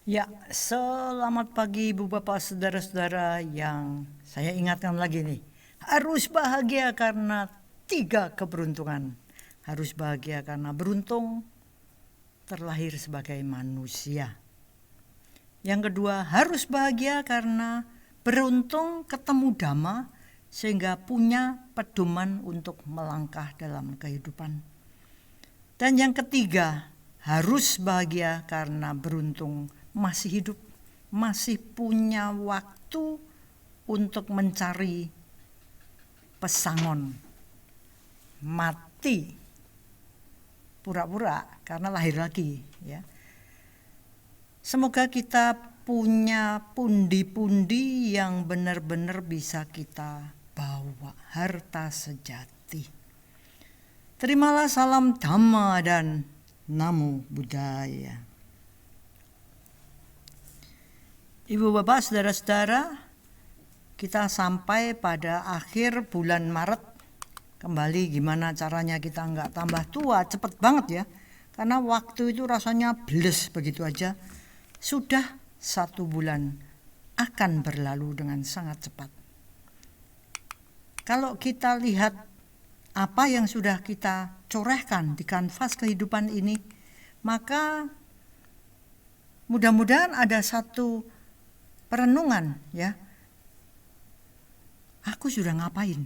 Ya, selamat pagi Ibu Bapak Saudara-saudara yang saya ingatkan lagi nih. Harus bahagia karena 3 keberuntungan. Harus bahagia karena beruntung terlahir sebagai manusia. Yang kedua, harus bahagia karena beruntung ketemu Dhamma sehingga punya pedoman untuk melangkah dalam kehidupan. Dan yang ketiga, harus bahagia karena beruntung masih hidup, masih punya waktu untuk mencari pesangon. Mati pura-pura karena lahir lagi, ya. Semoga kita punya pundi-pundi yang benar-benar bisa kita bawa, harta sejati. Terimalah salam Dhamma dan Namo Buddhaya. Ibu Bapak, saudara-saudara, kita sampai pada akhir bulan Maret. Kembali gimana caranya kita nggak tambah tua, cepet banget ya. Karena waktu itu rasanya bles begitu aja. Sudah 1 bulan akan berlalu dengan sangat cepat. Kalau kita lihat apa yang sudah kita corehkan di kanvas kehidupan ini, maka mudah-mudahan ada satu perenungan, ya. Aku sudah ngapain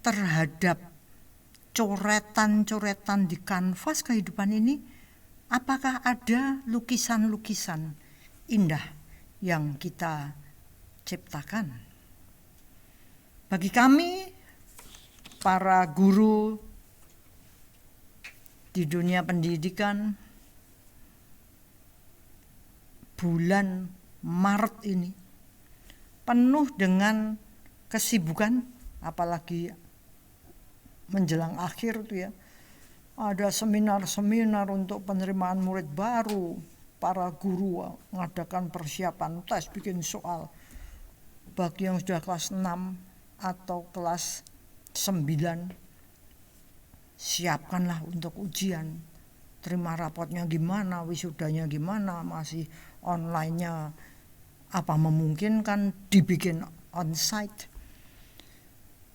terhadap coretan-coretan di kanvas kehidupan ini? Apakah ada lukisan-lukisan indah yang kita ciptakan? Bagi kami, para guru di dunia pendidikan, bulan Maret ini penuh dengan kesibukan, apalagi menjelang akhir tuh ya. Ada seminar-seminar untuk penerimaan murid baru, para guru mengadakan persiapan tes, bikin soal. Bagi yang sudah kelas 6 atau kelas 9, siapkanlah untuk ujian. Terima rapotnya gimana, wisudanya gimana, masih online-nya apa memungkinkan dibikin on-site.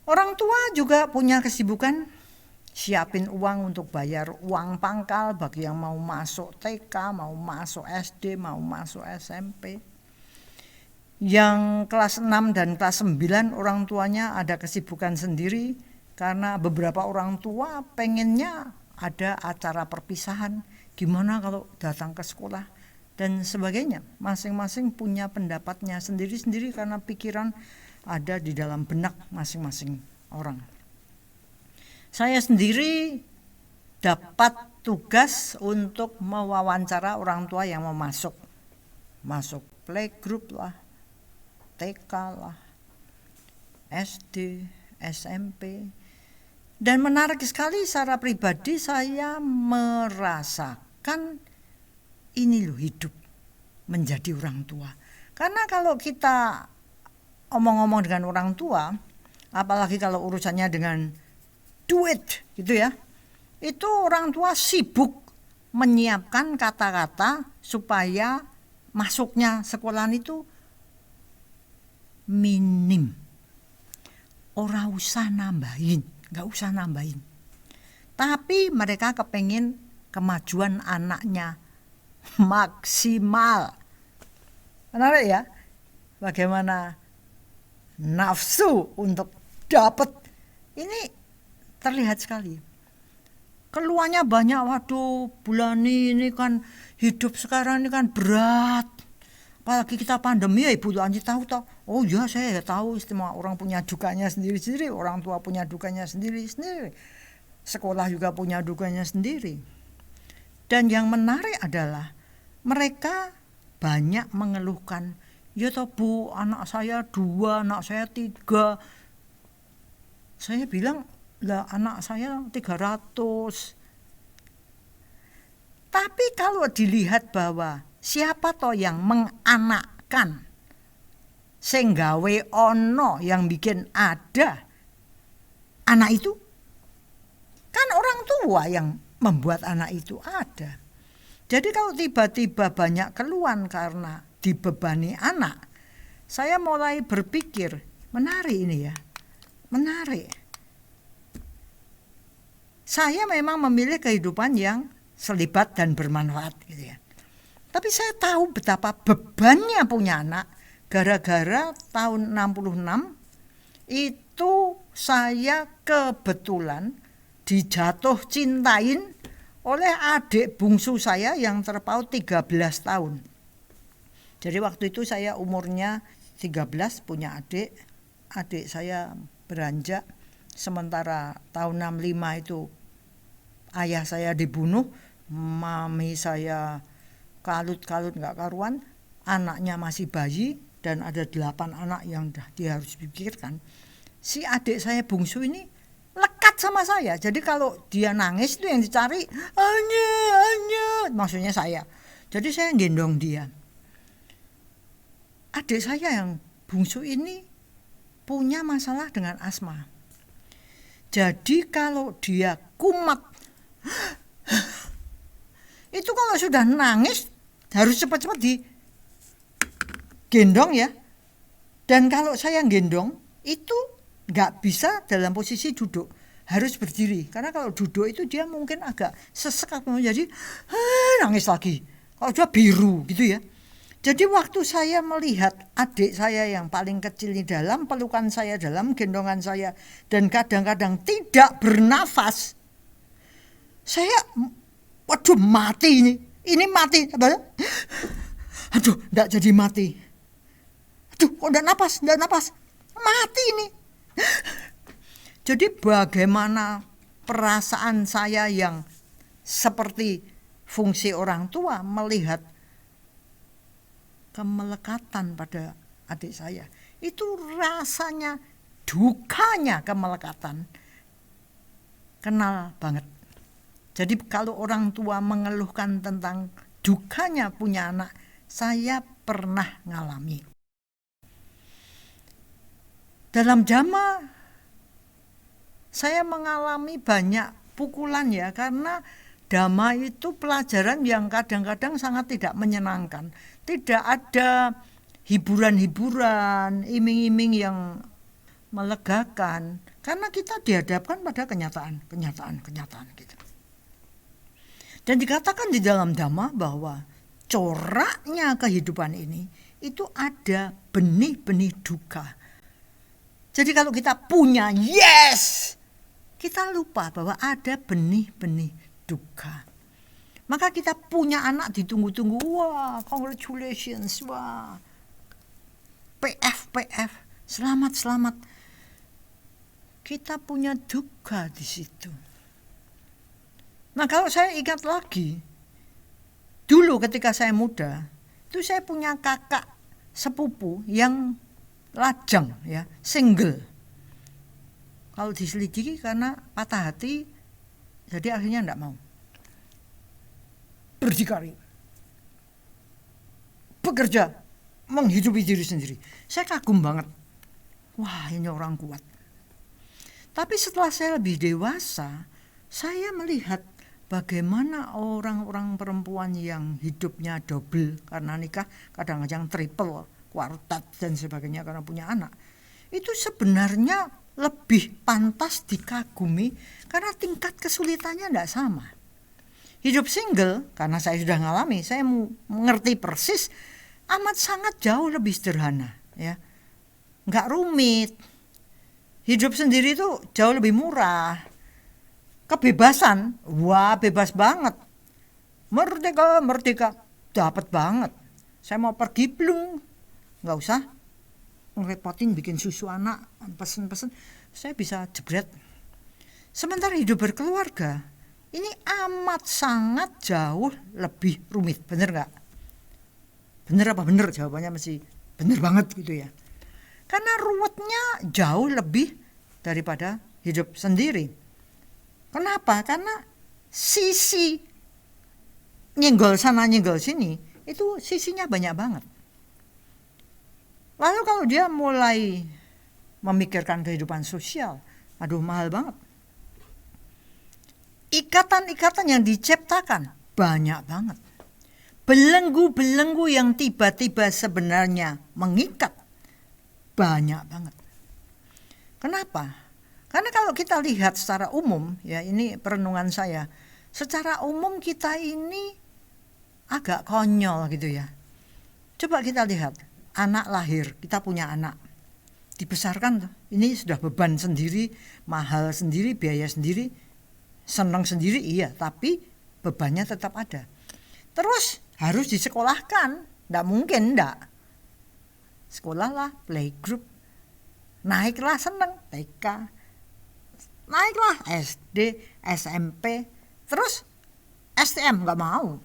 Orang tua juga punya kesibukan, siapin uang untuk bayar uang pangkal bagi yang mau masuk TK, mau masuk SD, mau masuk SMP. Yang kelas 6 dan kelas 9 orang tuanya ada kesibukan sendiri karena beberapa orang tua pengennya ada acara perpisahan, gimana kalau datang ke sekolah dan sebagainya. Masing-masing punya pendapatnya sendiri-sendiri karena pikiran ada di dalam benak masing-masing orang. Saya sendiri dapat tugas untuk mewawancara orang tua yang mau masuk playgroup lah, TK lah, SD, SMP. Dan menarik sekali, secara pribadi saya merasakan ini loh hidup menjadi orang tua. Karena kalau kita omong-omong dengan orang tua, apalagi kalau urusannya dengan duit gitu ya, itu orang tua sibuk menyiapkan kata-kata supaya masuknya sekolahan itu minim. Ora usah nambahin, gak usah nambahin. Tapi mereka kepengen kemajuan anaknya maksimal. Menarik ya, bagaimana nafsu untuk dapat ini terlihat sekali. Keluarnya banyak, waduh bulan ini kan hidup sekarang ini kan berat. Apalagi kita pandemi ya, Ibu Anji tahu toh. Oh ya, saya tahu, istimewa orang punya dukanya sendiri-sendiri, orang tua punya dukanya sendiri-sendiri. Sekolah juga punya dukanya sendiri. Dan yang menarik adalah mereka banyak mengeluhkan, ya toh Bu, anak saya 2, anak saya 3. Saya bilang, lah anak saya 300. Tapi kalau dilihat bahwa siapa toh yang menganakkan, sing gawe ono yang bikin ada anak itu, kan orang tua yang membuat anak itu ada. Jadi kalau tiba-tiba banyak keluhan karena dibebani anak, saya mulai berpikir, menarik ini ya, menarik. Saya memang memilih kehidupan yang selibat dan bermanfaat gitu ya. Tapi saya tahu betapa bebannya punya anak. Gara-gara tahun 66 itu saya kebetulan dijatuh cintain oleh adik bungsu saya yang terpaut 13 tahun. Jadi waktu itu saya umurnya 13, punya adik. Adik saya beranjak, sementara tahun 65 itu ayah saya dibunuh, mami saya kalut-kalut gak karuan, anaknya masih bayi, dan ada 8 anak yang dia harus pikirkan. Si adik saya bungsu ini lekat sama saya. Jadi kalau dia nangis itu yang dicari Anya, maksudnya saya. Jadi saya gendong dia. Adik saya yang bungsu ini punya masalah dengan asma. Jadi kalau dia kumat, itu kalau sudah nangis harus cepat-cepat digendong ya. Dan kalau saya gendong itu nggak bisa dalam posisi duduk, harus berdiri. Karena kalau duduk itu dia mungkin agak sesek, jadi nangis lagi. Kalau dia biru gitu ya. Jadi waktu saya melihat adik saya yang paling kecil ini dalam pelukan saya, dalam gendongan saya, dan kadang-kadang tidak bernafas, saya, waduh mati ini mati. Aduh, enggak jadi mati. Aduh, kok enggak napas, mati ini. Jadi bagaimana perasaan saya yang seperti fungsi orang tua melihat kemelekatan pada adik saya. Itu rasanya, dukanya kemelekatan. Kenal banget. Jadi kalau orang tua mengeluhkan tentang dukanya punya anak, saya pernah ngalami. Dalam Dhamma saya mengalami banyak pukulan ya, karena Dhamma itu pelajaran yang kadang-kadang sangat tidak menyenangkan. Tidak ada hiburan-hiburan, iming-iming yang melegakan, karena kita dihadapkan pada kenyataan gitu. Dan dikatakan di dalam Dhamma bahwa coraknya kehidupan ini itu ada benih-benih duka. Jadi kalau kita punya yes, kita lupa bahwa ada benih-benih duka. Maka kita punya anak ditunggu-tunggu, wah congratulations, wah PF, selamat. Kita punya duka di situ. Nah kalau saya ingat lagi, dulu ketika saya muda, itu saya punya kakak sepupu yang lajang ya, single. Kalau diselidiki karena patah hati, jadi akhirnya enggak mau. Berdikari, bekerja, menghidupi diri sendiri. Saya kagum banget. Wah, ini orang kuat. Tapi setelah saya lebih dewasa, saya melihat bagaimana orang-orang perempuan yang hidupnya double karena nikah, kadang-kadang triple, kuartet dan sebagainya karena punya anak. Itu sebenarnya lebih pantas dikagumi karena tingkat kesulitannya tidak sama. Hidup single, karena saya sudah ngalami, saya mengerti persis, amat sangat jauh lebih sederhana, ya, nggak rumit. Hidup sendiri itu jauh lebih murah. Kebebasan, wah bebas banget. Merdeka, dapat banget. Saya mau pergi belum, nggak usah ngerepotin bikin susu anak, pesen, saya bisa jebret. Sementara hidup berkeluarga, ini amat sangat jauh lebih rumit, bener nggak? Bener apa bener? Jawabannya mesti bener banget gitu ya. Karena ruwetnya jauh lebih daripada hidup sendiri. Kenapa? Karena sisi nyenggol sana nyenggol sini itu sisinya banyak banget. Lalu kalau dia mulai memikirkan kehidupan sosial, aduh mahal banget. Ikatan-ikatan yang diciptakan banyak banget. belenggu-belenggu yang tiba-tiba sebenarnya mengikat banyak banget. Kenapa? Karena kalau kita lihat secara umum, ya ini perenungan saya, secara umum kita ini agak konyol gitu ya. Coba kita lihat, anak lahir, kita punya anak, dibesarkan, ini sudah beban sendiri, mahal sendiri, biaya sendiri, senang sendiri, iya, tapi bebannya tetap ada. Terus harus disekolahkan, nggak mungkin nggak. Sekolah lah, playgroup, naiklah seneng, TK, naiklah SD, SMP, terus STM nggak mau,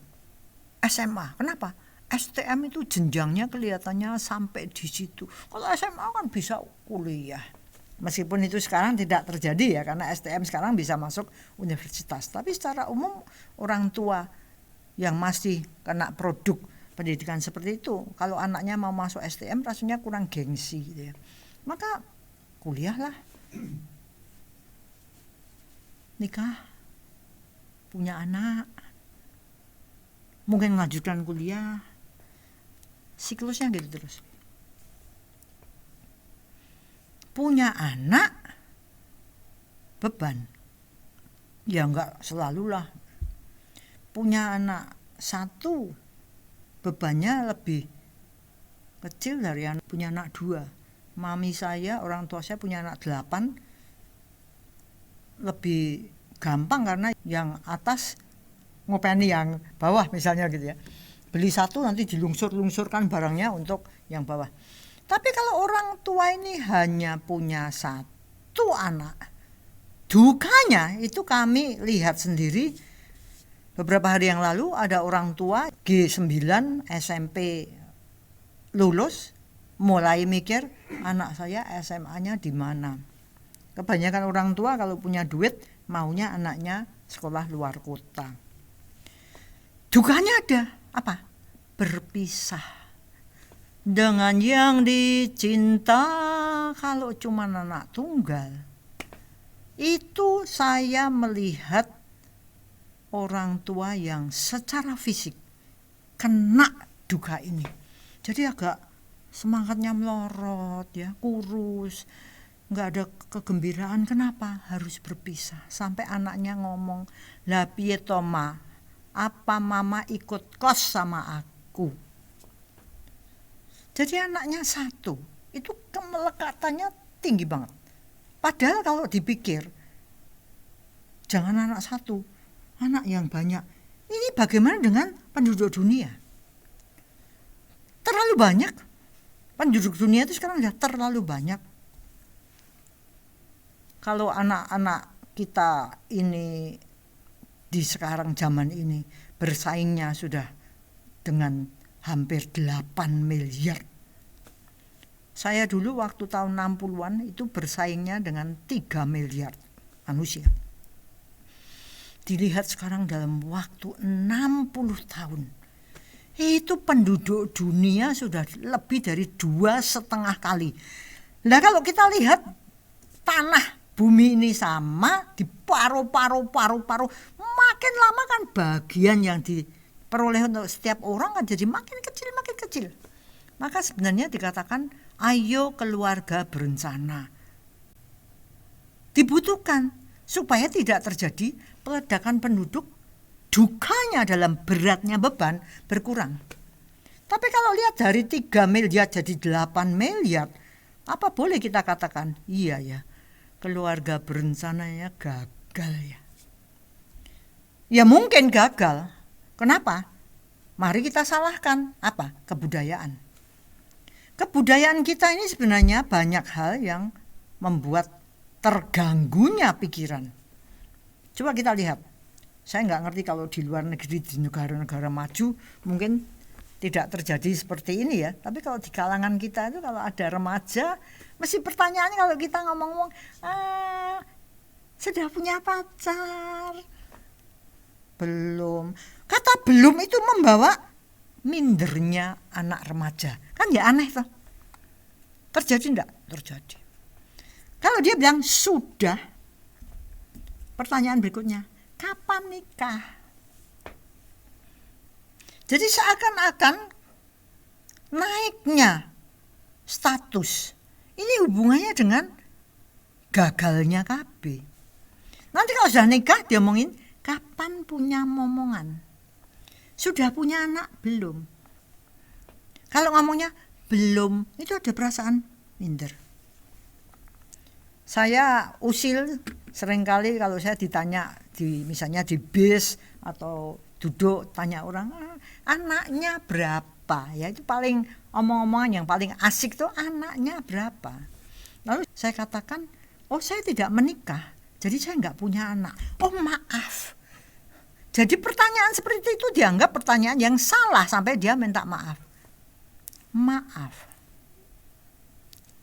SMA, kenapa? STM itu jenjangnya kelihatannya sampai di situ. Kalau SMA kan bisa kuliah. Meskipun itu sekarang tidak terjadi ya, karena STM sekarang bisa masuk universitas. Tapi secara umum orang tua yang masih kena produk pendidikan seperti itu, kalau anaknya mau masuk STM rasanya kurang gengsi gitu ya. Maka kuliahlah, nikah, punya anak, mungkin melanjutkan kuliah, siklusnya gitu terus. Punya anak beban, ya enggak selalu lah. Punya anak satu bebannya lebih kecil dari punya anak dua. Mami saya, orang tua saya punya anak 8, lebih gampang karena yang atas ngopeni yang bawah misalnya gitu ya. Beli satu nanti dilungsur-lungsurkan barangnya untuk yang bawah. Tapi kalau orang tua ini hanya punya satu anak, dukanya itu kami lihat sendiri. Beberapa hari yang lalu ada orang tua G9 SMP lulus, mulai mikir anak saya SMA-nya di mana. Kebanyakan orang tua kalau punya duit maunya anaknya sekolah luar kota. Dukanya ada apa? Berpisah dengan yang dicinta. Kalau cuma anak tunggal, itu saya melihat orang tua yang secara fisik kena duka ini. Jadi agak semangatnya melorot ya, kurus, nggak ada kegembiraan. Kenapa harus berpisah? Sampai anaknya ngomong, lah piye to ma, apa mama ikut kos sama aku? Jadi anaknya satu, itu kemelekatannya tinggi banget. Padahal kalau dipikir, jangan anak satu, anak yang banyak. Ini bagaimana dengan penduduk dunia? Terlalu banyak. Penduduk dunia itu sekarang sudah terlalu banyak. Kalau anak-anak kita ini di sekarang zaman ini bersaingnya sudah dengan hampir 8 miliar. Saya dulu waktu tahun 60-an itu bersaingnya dengan 3 miliar manusia. Dilihat sekarang dalam waktu 60 tahun, itu penduduk dunia sudah lebih dari 2,5 kali. Nah kalau kita lihat tanah bumi ini sama, di paru-paru, makin lama kan bagian yang diperoleh untuk setiap orang kan jadi makin kecil. Maka sebenarnya dikatakan ayo keluarga berencana. Dibutuhkan supaya tidak terjadi peledakan penduduk, dukanya dalam beratnya beban berkurang. Tapi kalau lihat dari 3 miliar jadi 8 miliar, apa boleh kita katakan, iya ya, keluarga berencananya gagal ya. Ya mungkin gagal. Kenapa? Mari kita salahkan apa? Kebudayaan. Kebudayaan kita ini sebenarnya banyak hal yang membuat terganggunya pikiran. Coba kita lihat. Saya nggak ngerti kalau di luar negeri, di negara-negara maju mungkin tidak terjadi seperti ini ya. Tapi kalau di kalangan kita itu kalau ada remaja, mesti pertanyaannya kalau kita ngomong-ngomong, sudah punya pacar? Belum. Kata belum itu membawa mindernya anak remaja. Kan ya aneh toh. Terjadi enggak? Terjadi. Kalau dia bilang sudah, pertanyaan berikutnya, kapan nikah? Jadi seakan-akan naiknya status ini hubungannya dengan gagalnya KB. Nanti kalau sudah nikah dia ngomongin kapan punya momongan, sudah punya anak belum. Kalau ngomongnya belum, itu ada perasaan minder. Saya usil seringkali kalau saya ditanya misalnya di bis atau duduk tanya orang anaknya berapa, ya itu paling omong-omongan yang paling asik tuh anaknya berapa. Lalu saya katakan, oh saya tidak menikah, jadi saya nggak punya anak. Oh maaf. Jadi pertanyaan seperti itu dianggap pertanyaan yang salah sampai dia minta maaf. Maaf.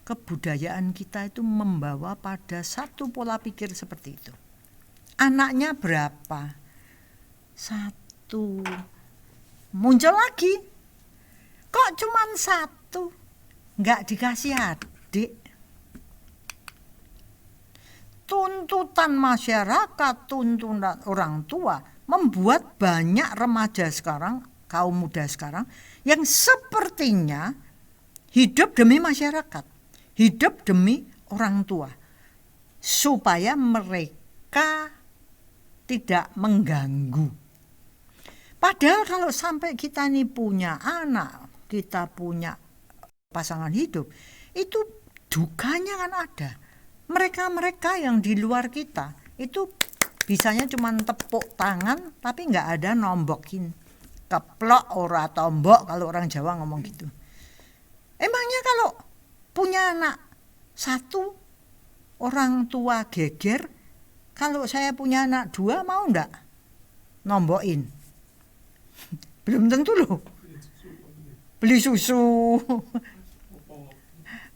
Kebudayaan kita itu membawa pada satu pola pikir seperti itu. Anaknya berapa? 1. Muncul lagi. Kok cuman 1? Nggak dikasih adik. Tuntutan masyarakat, tuntutan orang tua membuat banyak remaja sekarang, kaum muda sekarang yang sepertinya hidup demi masyarakat, hidup demi orang tua, supaya mereka tidak mengganggu. Padahal kalau sampai kita ini punya anak, kita punya pasangan hidup, itu dukanya kan ada. Mereka-mereka yang di luar kita itu bisanya cuma tepuk tangan tapi nggak ada nombokin, keplok ora tombok kalau orang Jawa ngomong gitu. Emangnya kalau punya anak 1 orang tua geger, kalau saya punya anak 2 mau ndak nombokin? Belum tentu loh. Beli susu,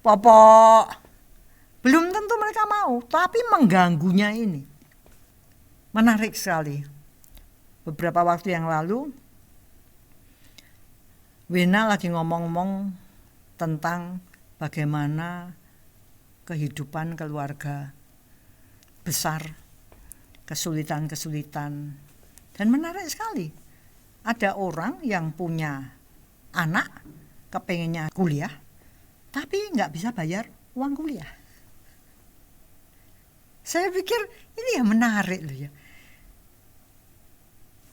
popok, belum tentu mereka mau, tapi mengganggunya ini. Menarik sekali. Beberapa waktu yang lalu, Wina lagi ngomong-ngomong tentang bagaimana kehidupan keluarga besar, kesulitan-kesulitan. Dan menarik sekali. Ada orang yang punya anak, kepengennya kuliah, tapi nggak bisa bayar uang kuliah. Saya pikir ini ya menarik loh ya.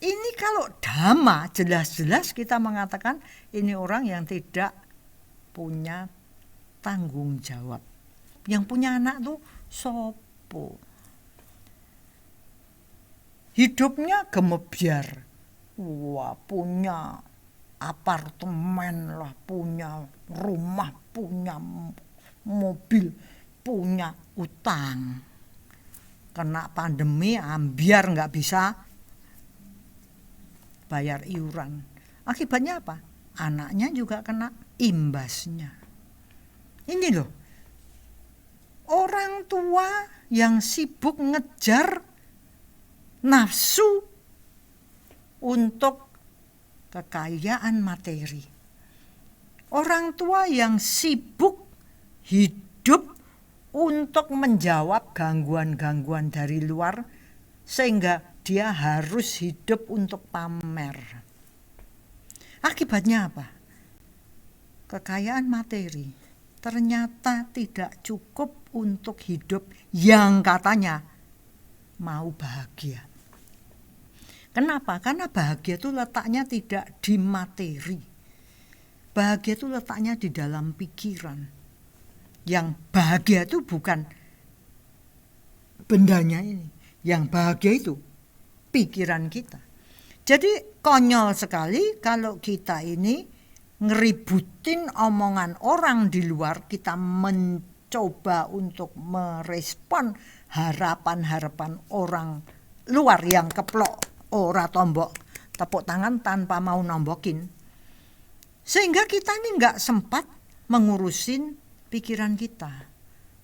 Ini kalau dhamma jelas-jelas kita mengatakan ini orang yang tidak punya tanggung jawab. Yang punya anak tuh sopo. Hidupnya gemebyar. Wah, punya apartemen lah, punya rumah, punya mobil, punya utang. Kena pandemi ambiar nggak bisa bayar iuran. Akibatnya apa? Anaknya juga kena imbasnya. Ini loh, orang tua yang sibuk ngejar nafsu untuk kekayaan materi. Orang tua yang sibuk hidup untuk menjawab gangguan-gangguan dari luar, sehingga dia harus hidup untuk pamer. Akibatnya apa? Kekayaan materi ternyata tidak cukup untuk hidup yang katanya mau bahagia. Kenapa? Karena bahagia itu letaknya tidak di materi. Bahagia itu letaknya di dalam pikiran. Yang bahagia itu bukan bendanya ini. Yang bahagia itu pikiran kita. Jadi konyol sekali kalau kita ini ngeributin omongan orang di luar, kita mencoba untuk merespon harapan-harapan orang luar yang keplok ora tombok tepuk tangan tanpa mau nombokin. Sehingga kita ini nggak sempat mengurusin pikiran kita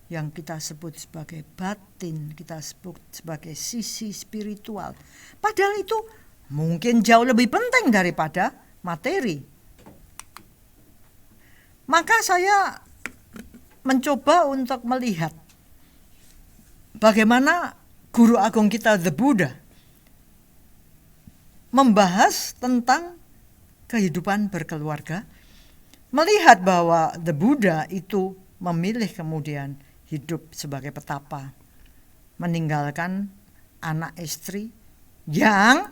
yang kita sebut sebagai batin, kita sebut sebagai sisi spiritual. Padahal itu mungkin jauh lebih penting daripada materi. Maka saya mencoba untuk melihat bagaimana guru agung kita The Buddha membahas tentang kehidupan berkeluarga, melihat bahwa the Buddha itu memilih kemudian hidup sebagai petapa, meninggalkan anak istri yang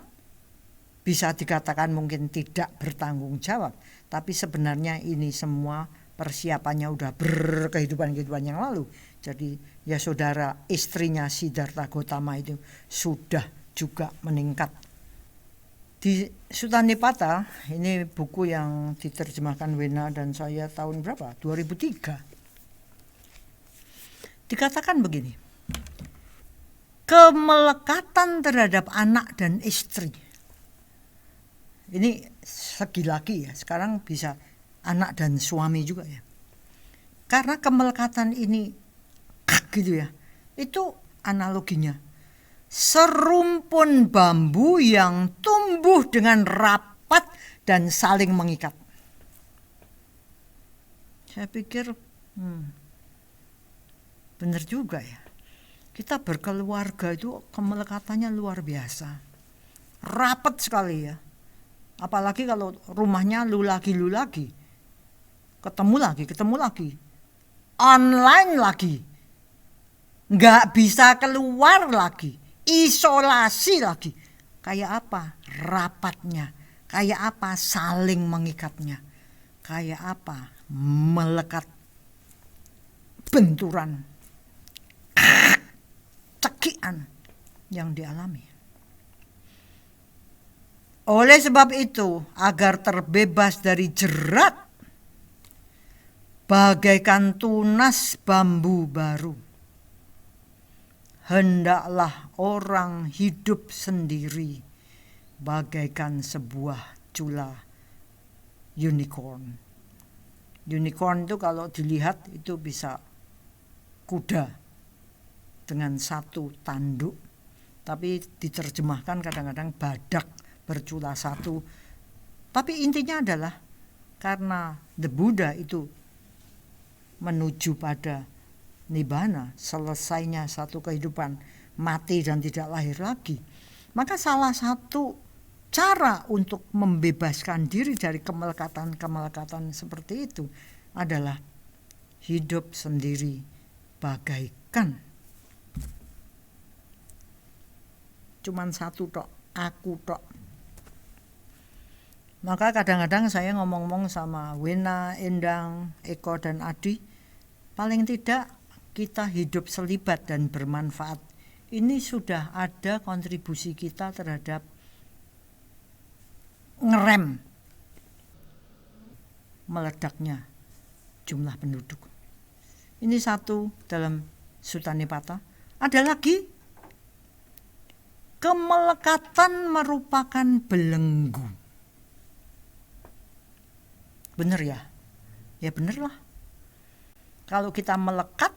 bisa dikatakan mungkin tidak bertanggung jawab, tapi sebenarnya ini semua persiapannya udah berkehidupan-kehidupan yang lalu. Jadi ya saudara, istrinya Siddhartha Gautama itu sudah juga meningkat. Di Sutta Nipata, ini buku yang diterjemahkan Wena dan saya tahun berapa? 2003. Dikatakan begini, kemelekatan terhadap anak dan istri. Ini segi laki ya, sekarang bisa anak dan suami juga ya. Karena kemelekatan ini gitu ya, itu analoginya serumpun bambu yang tumbuh dengan rapat dan saling mengikat. Saya pikir benar juga ya. Kita berkeluarga itu kemelekatannya luar biasa. Rapat sekali ya. Apalagi kalau rumahnya lu lagi. Ketemu lagi. Online lagi. Nggak bisa keluar lagi. Isolasi lagi. Kayak apa rapatnya? Kayak apa saling mengikatnya? Kayak apa melekat, benturan, cekian yang dialami. Oleh sebab itu, agar terbebas dari jerat bagaikan tunas bambu baru, hendaklah orang hidup sendiri bagaikan sebuah cula unicorn. Unicorn itu kalau dilihat itu bisa kuda dengan satu tanduk, tapi diterjemahkan kadang-kadang badak bercula satu. Tapi intinya adalah karena the Buddha itu menuju pada nibbana, selesainya satu kehidupan, mati dan tidak lahir lagi, maka salah satu cara untuk membebaskan diri dari kemelekatan seperti itu adalah hidup sendiri bagaikan cuman satu tok, aku tok. Maka kadang-kadang saya ngomong-ngomong sama Wena, Endang, Eko dan Adi, paling tidak kita hidup selibat dan bermanfaat. Ini sudah ada kontribusi kita terhadap ngerem meledaknya jumlah penduduk. Ini satu dalam Sutta Nipata. Ada lagi, kemelekatan merupakan belenggu. Bener ya? Ya bener lah. Kalau kita melekat,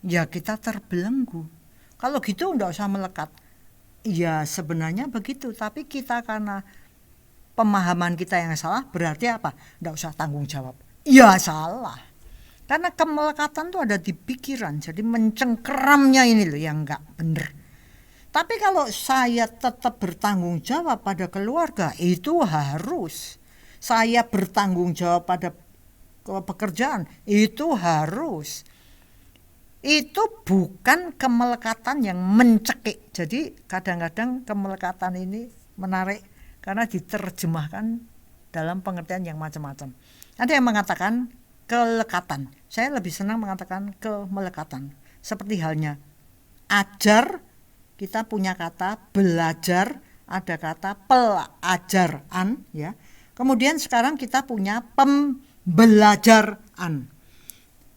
ya kita terbelenggu. Kalau gitu enggak usah melekat. Ya sebenarnya begitu, tapi kita karena pemahaman kita yang salah, berarti apa? Enggak usah tanggung jawab. Ya salah. Karena kemelekatan itu ada di pikiran, jadi mencengkeramnya ini loh yang enggak bener. Tapi kalau saya tetap bertanggung jawab pada keluarga, itu harus. Saya bertanggung jawab pada pekerjaan, itu harus. Itu bukan kemelekatan yang mencekik. Jadi kadang-kadang kemelekatan ini menarik karena diterjemahkan dalam pengertian yang macam-macam. Ada yang mengatakan kelekatan. Saya lebih senang mengatakan kemelekatan. Seperti halnya ajar, kita punya kata belajar, ada kata pelajaran ya. Kemudian sekarang kita punya pembelajaran.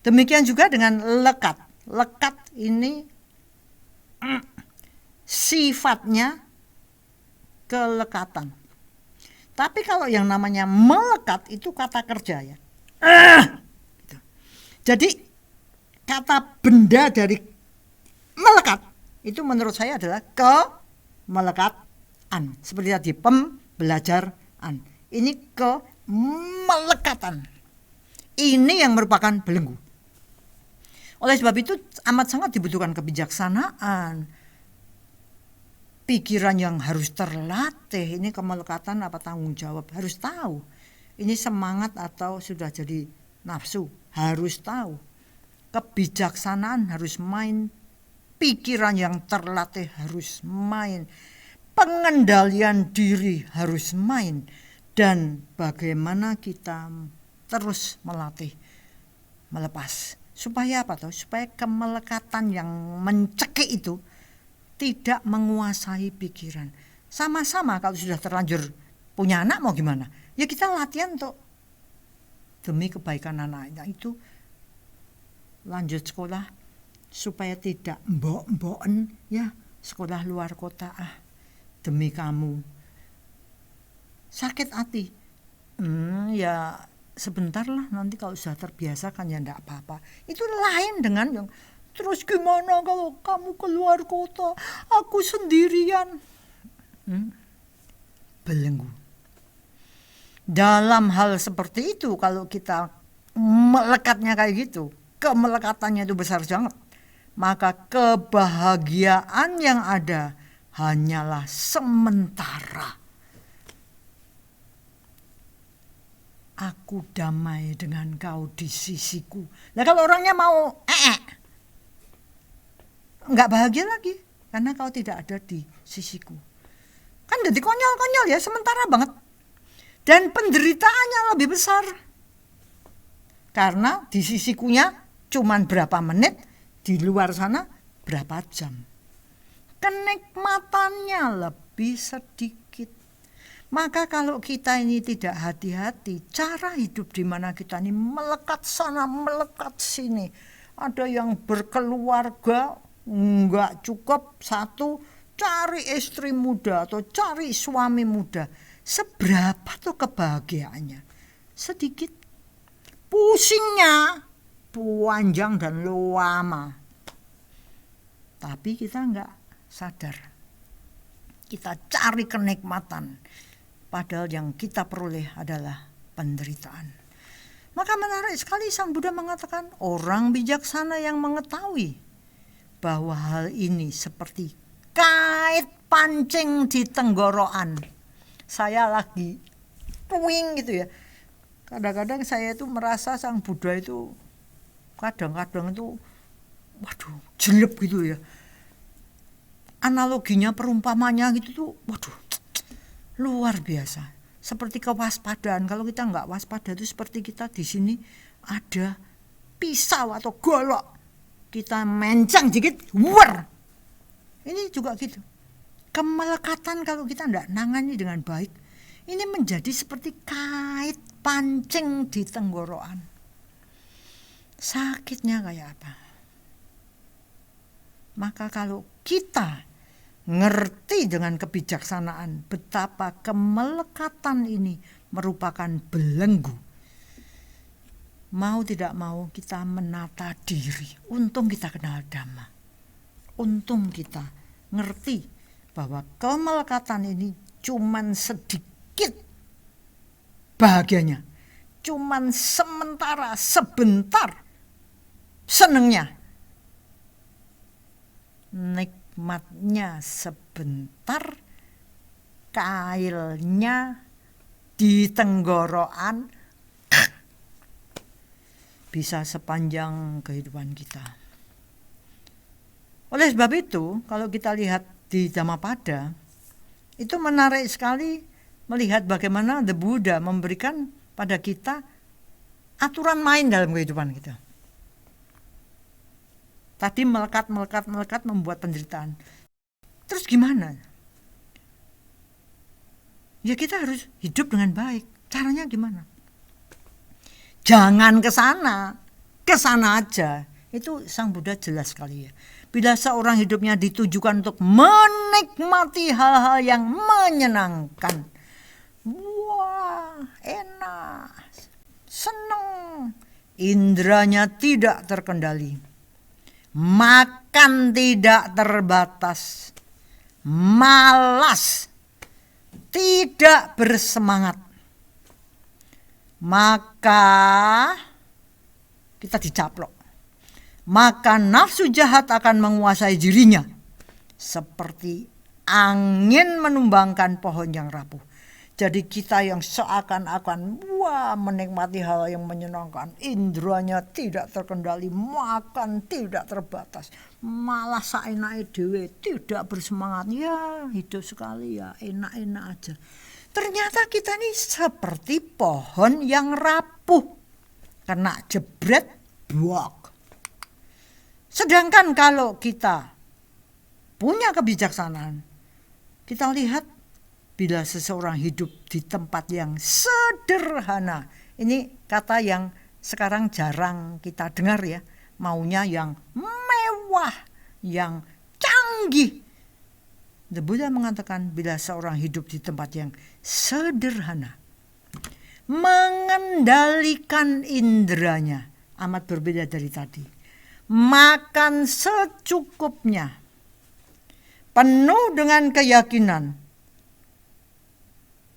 Demikian juga dengan lekat. Lekat ini sifatnya kelekatan. Tapi kalau yang namanya melekat itu kata kerja ya. Gitu. Jadi kata benda dari melekat itu menurut saya adalah kemelekatan. Seperti tadi pembelajaran. Ini kemelekatan. Ini yang merupakan belenggu. Oleh sebab itu amat sangat dibutuhkan kebijaksanaan, pikiran yang harus terlatih. Ini kemelekatan apa tanggung jawab, harus tahu. ini semangat atau sudah jadi nafsu. Harus tahu, kebijaksanaan harus main, pikiran yang terlatih harus main, pengendalian diri harus main, dan bagaimana kita terus melatih melepas. Supaya apa tuh? Supaya kemelekatan yang mencekik itu tidak menguasai pikiran. Sama-sama kalau sudah terlanjur punya anak mau gimana? Ya kita latihan untuk demi kebaikan anaknya itu lanjut sekolah supaya tidak mbok-mboken ya sekolah luar kota demi kamu. Sakit hati. Ya sebentar lah, nanti kalau sudah terbiasa kan ya enggak apa-apa. Itu lain dengan yang terus gimana kalau kamu keluar kota, aku sendirian. Belenggu. Dalam hal seperti itu kalau kita melekatnya kayak gitu, kemelekatannya itu besar banget, maka kebahagiaan yang ada hanyalah sementara. Aku damai dengan kau di sisiku. Nah kalau orangnya mau nggak bahagia lagi karena kau tidak ada di sisiku. Kan jadi konyol-konyol ya, sementara banget. Dan penderitaannya lebih besar. Karena di sisikunya cuman berapa menit, di luar sana berapa jam. Kenikmatannya lebih sedikit. Maka kalau kita ini tidak hati-hati, cara hidup di mana kita ini melekat sana, melekat sini. Ada yang berkeluarga, enggak cukup satu, cari istri muda atau cari suami muda. Seberapa tuh kebahagiaannya? Sedikit. Pusingnya panjang dan lama. Tapi kita enggak sadar. Kita cari kenikmatan. Padahal yang kita peroleh adalah penderitaan. Maka menarik sekali Sang Buddha mengatakan, orang bijaksana yang mengetahui bahwa hal ini seperti kait pancing di tenggorokan. Saya lagi puing gitu ya. Kadang-kadang saya itu merasa Sang Buddha itu kadang-kadang itu waduh jelek gitu ya. Analoginya perumpamannya gitu tuh waduh luar biasa. Seperti kewaspadaan. Kalau kita nggak waspada itu seperti kita di sini ada pisau atau golok. Kita mencang dikit, war. Ini juga gitu. Kemelekatan kalau kita nggak nangani dengan baik, ini menjadi seperti kait pancing di tenggorokan. Sakitnya kayak apa? Maka kalau kita ngerti dengan kebijaksanaan betapa kemelekatan ini merupakan belenggu, mau tidak mau kita menata diri. Untung kita kenal Dhamma, untung kita ngerti bahwa kemelekatan ini cuman sedikit bahagianya, cuman sementara, sebentar senengnya, nikmatnya sebentar, kailnya di tenggorokan bisa sepanjang kehidupan kita. Oleh sebab itu, kalau kita lihat di Dhammapada, itu menarik sekali melihat bagaimana The Buddha memberikan pada kita aturan main dalam kehidupan kita. Tadi melekat membuat penderitaan. Terus gimana? Ya kita harus hidup dengan baik. Caranya gimana? Jangan ke sana aja. Itu Sang Buddha jelas sekali ya. Bila seorang hidupnya ditujukan untuk menikmati hal-hal yang menyenangkan. Wah, enak, seneng. Indranya tidak terkendali. Makan tidak terbatas. Malas. Tidak bersemangat. Maka kita dicaplok. Maka nafsu jahat akan menguasai dirinya. Seperti angin menumbangkan pohon yang rapuh. Jadi kita yang seakan-akan menikmati hal yang menyenangkan, indranya tidak terkendali, makan tidak terbatas, malah saenake dhewe, tidak bersemangat. Ya, hidup sekali ya, enak-enak aja. Ternyata kita ini seperti pohon yang rapuh, kena jebret, buak. Sedangkan kalau kita punya kebijaksanaan, kita lihat bila seseorang hidup di tempat yang sederhana. Ini kata yang sekarang jarang kita dengar ya. Maunya yang mewah, yang canggih. The Buddha mengatakan bila seorang hidup di tempat yang sederhana, mengendalikan indranya, amat berbeda dari tadi. Makan secukupnya, penuh dengan keyakinan,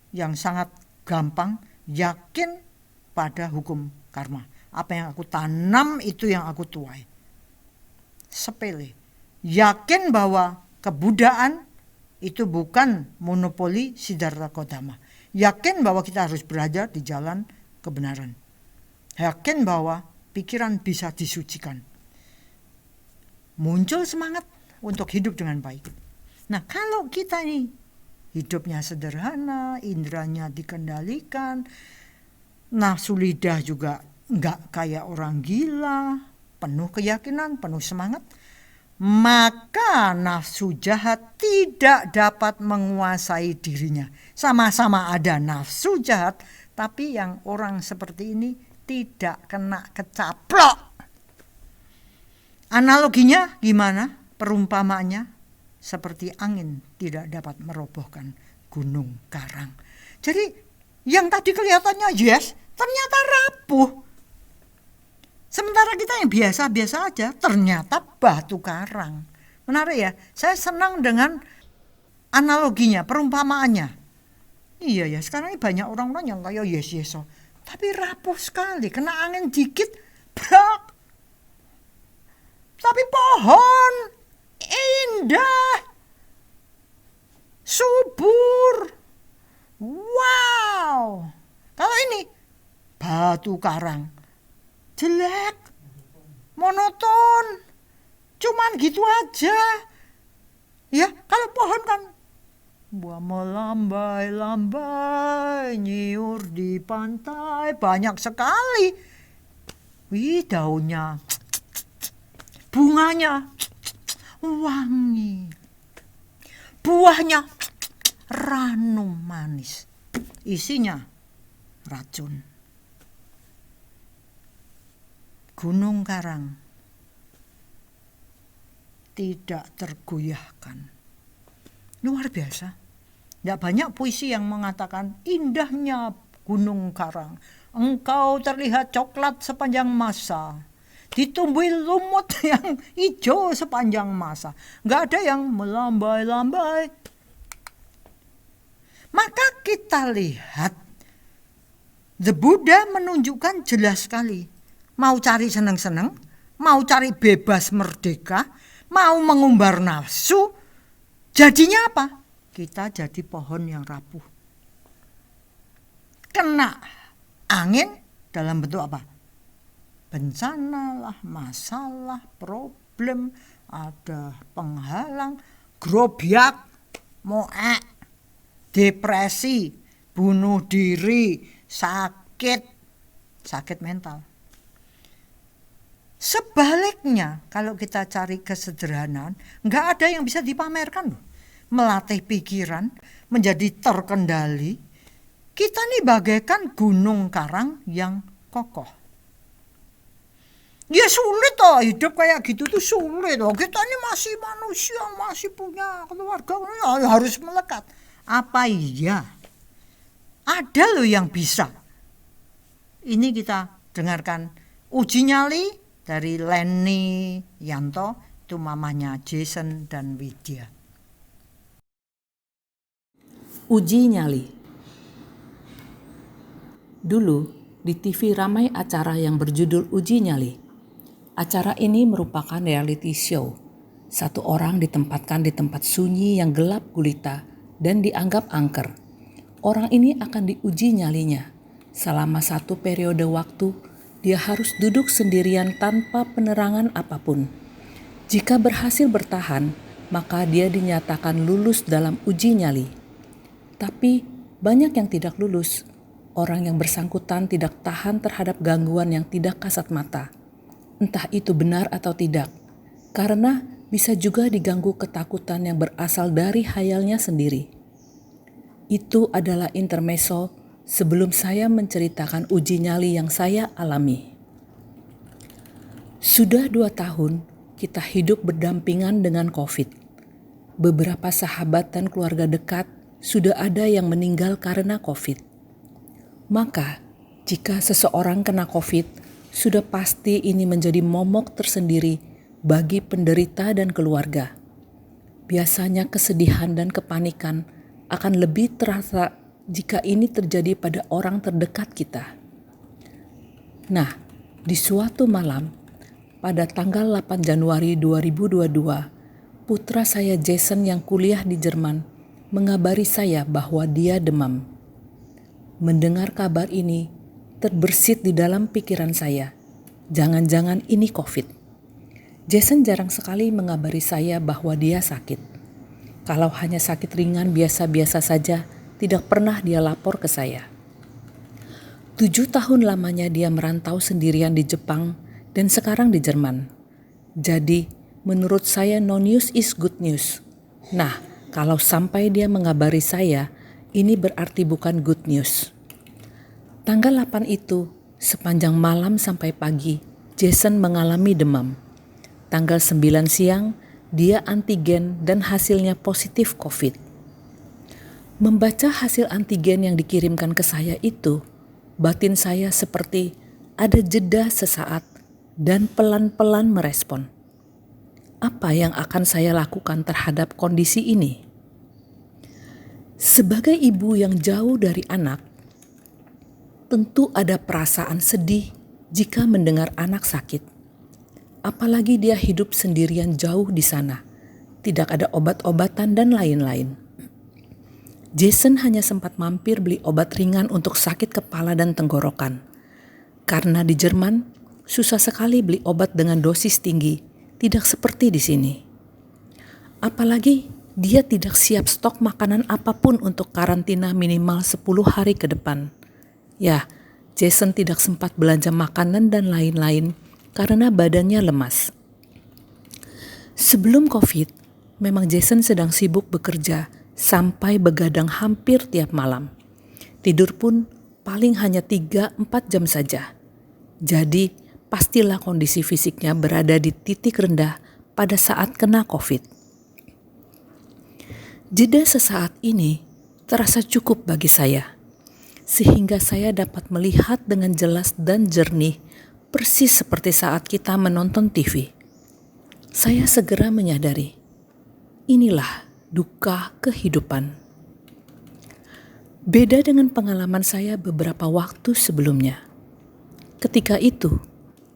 yang sangat gampang, yakin pada hukum karma. Apa yang aku tanam itu yang aku tuai. Sepele. Yakin bahwa kebudayaan itu bukan monopoli Siddhartha Gautama. Yakin bahwa kita harus berada di jalan kebenaran. Yakin bahwa pikiran bisa disucikan. Muncul semangat untuk hidup dengan baik. Nah, kalau kita ini hidupnya sederhana, indranya dikendalikan, nafsu lidah juga enggak kayak orang gila, penuh keyakinan, penuh semangat, maka nafsu jahat tidak dapat menguasai dirinya. Sama-sama ada nafsu jahat, tapi yang orang seperti ini tidak kena kecaplok. Analoginya gimana? Perumpamaannya seperti angin tidak dapat merobohkan gunung karang. Jadi yang tadi kelihatannya yes, ternyata rapuh. Sementara kita yang biasa-biasa aja, ternyata batu karang. Menarik ya, saya senang dengan analoginya, perumpamaannya. Iya ya, sekarang ini banyak orang-orang yang kayak yes, tapi rapuh sekali, kena angin dikit, brak. Tapi pohon indah, subur, wow. Kalau ini batu karang, jelek, monoton, cuman gitu aja. Ya, kalau pohon kan melambai-lambai, nyiur di pantai, banyak sekali. Wih, daunnya, bunganya wangi, buahnya ranum manis, isinya racun. Gunung karang tidak tergoyahkan. Luar biasa. Tidak banyak puisi yang mengatakan indahnya gunung karang. Engkau terlihat coklat sepanjang masa, ditumbuhi lumut yang hijau sepanjang masa. Nggak ada yang melambai-lambai. Maka kita lihat The Buddha menunjukkan jelas sekali. Mau cari seneng-seneng, mau cari bebas merdeka, mau mengumbar nafsu, jadinya apa? Kita jadi pohon yang rapuh. Kena angin dalam bentuk apa? Bencana lah, masalah, problem, ada penghalang, grobyak, moek, depresi, bunuh diri, sakit mental. Sebaliknya, kalau kita cari kesederhanaan, nggak ada yang bisa dipamerkan loh. Melatih pikiran, menjadi terkendali. Kita nih bagaikan gunung karang yang kokoh. Ya sulit toh, hidup kayak gitu tuh sulit toh. Kita ini masih manusia, masih punya keluarga, ya harus melekat. Apa iya? Ada loh yang bisa. Ini kita dengarkan uji nyali dari Lenny Yanto, itu mamanya Jason dan Widya. Uji nyali. Dulu di TV ramai acara yang berjudul Uji Nyali. Acara ini merupakan reality show. Satu orang ditempatkan di tempat sunyi yang gelap gulita dan dianggap angker. Orang ini akan diuji nyalinya. Selama satu periode waktu, dia harus duduk sendirian tanpa penerangan apapun. Jika berhasil bertahan, maka dia dinyatakan lulus dalam uji nyali. Tapi banyak yang tidak lulus. Orang yang bersangkutan tidak tahan terhadap gangguan yang tidak kasat mata. Entah itu benar atau tidak, karena bisa juga diganggu ketakutan yang berasal dari khayalnya sendiri. Itu adalah intermezzo sebelum saya menceritakan uji nyali yang saya alami. Sudah 2 tahun kita hidup berdampingan dengan COVID. Beberapa sahabat dan keluarga dekat sudah ada yang meninggal karena COVID. Maka, jika seseorang kena COVID, sudah pasti ini menjadi momok tersendiri bagi penderita dan keluarga. Biasanya kesedihan dan kepanikan akan lebih terasa jika ini terjadi pada orang terdekat kita. Nah, di suatu malam, pada tanggal 8 Januari 2022, putra saya Jason yang kuliah di Jerman mengabari saya bahwa dia demam. Mendengar kabar ini, terbersit di dalam pikiran saya, jangan-jangan ini COVID. Jason jarang sekali mengabari saya bahwa dia sakit. Kalau hanya sakit ringan biasa-biasa saja, tidak pernah dia lapor ke saya. 7 tahun lamanya dia merantau sendirian di Jepang dan sekarang di Jerman. Jadi, menurut saya no news is good news. Nah, kalau sampai dia mengabari saya, ini berarti bukan good news. Tanggal 8 itu, sepanjang malam sampai pagi, Jason mengalami demam. Tanggal 9 siang, dia antigen dan hasilnya positif COVID. Membaca hasil antigen yang dikirimkan ke saya itu, batin saya seperti ada jeda sesaat dan pelan-pelan merespon. Apa yang akan saya lakukan terhadap kondisi ini? Sebagai ibu yang jauh dari anak, tentu ada perasaan sedih jika mendengar anak sakit. Apalagi dia hidup sendirian jauh di sana. Tidak ada obat-obatan dan lain-lain. Jason hanya sempat mampir beli obat ringan untuk sakit kepala dan tenggorokan. Karena di Jerman, susah sekali beli obat dengan dosis tinggi. Tidak seperti di sini. Apalagi dia tidak siap stok makanan apapun untuk karantina minimal 10 hari ke depan. Ya, Jason tidak sempat belanja makanan dan lain-lain karena badannya lemas. Sebelum COVID, memang Jason sedang sibuk bekerja sampai begadang hampir tiap malam. Tidur pun paling hanya 3-4 jam saja. Jadi, pastilah kondisi fisiknya berada di titik rendah pada saat kena COVID. Jeda sesaat ini terasa cukup bagi saya, sehingga saya dapat melihat dengan jelas dan jernih persis seperti saat kita menonton TV. Saya segera menyadari, inilah duka kehidupan. Beda dengan pengalaman saya beberapa waktu sebelumnya. Ketika itu,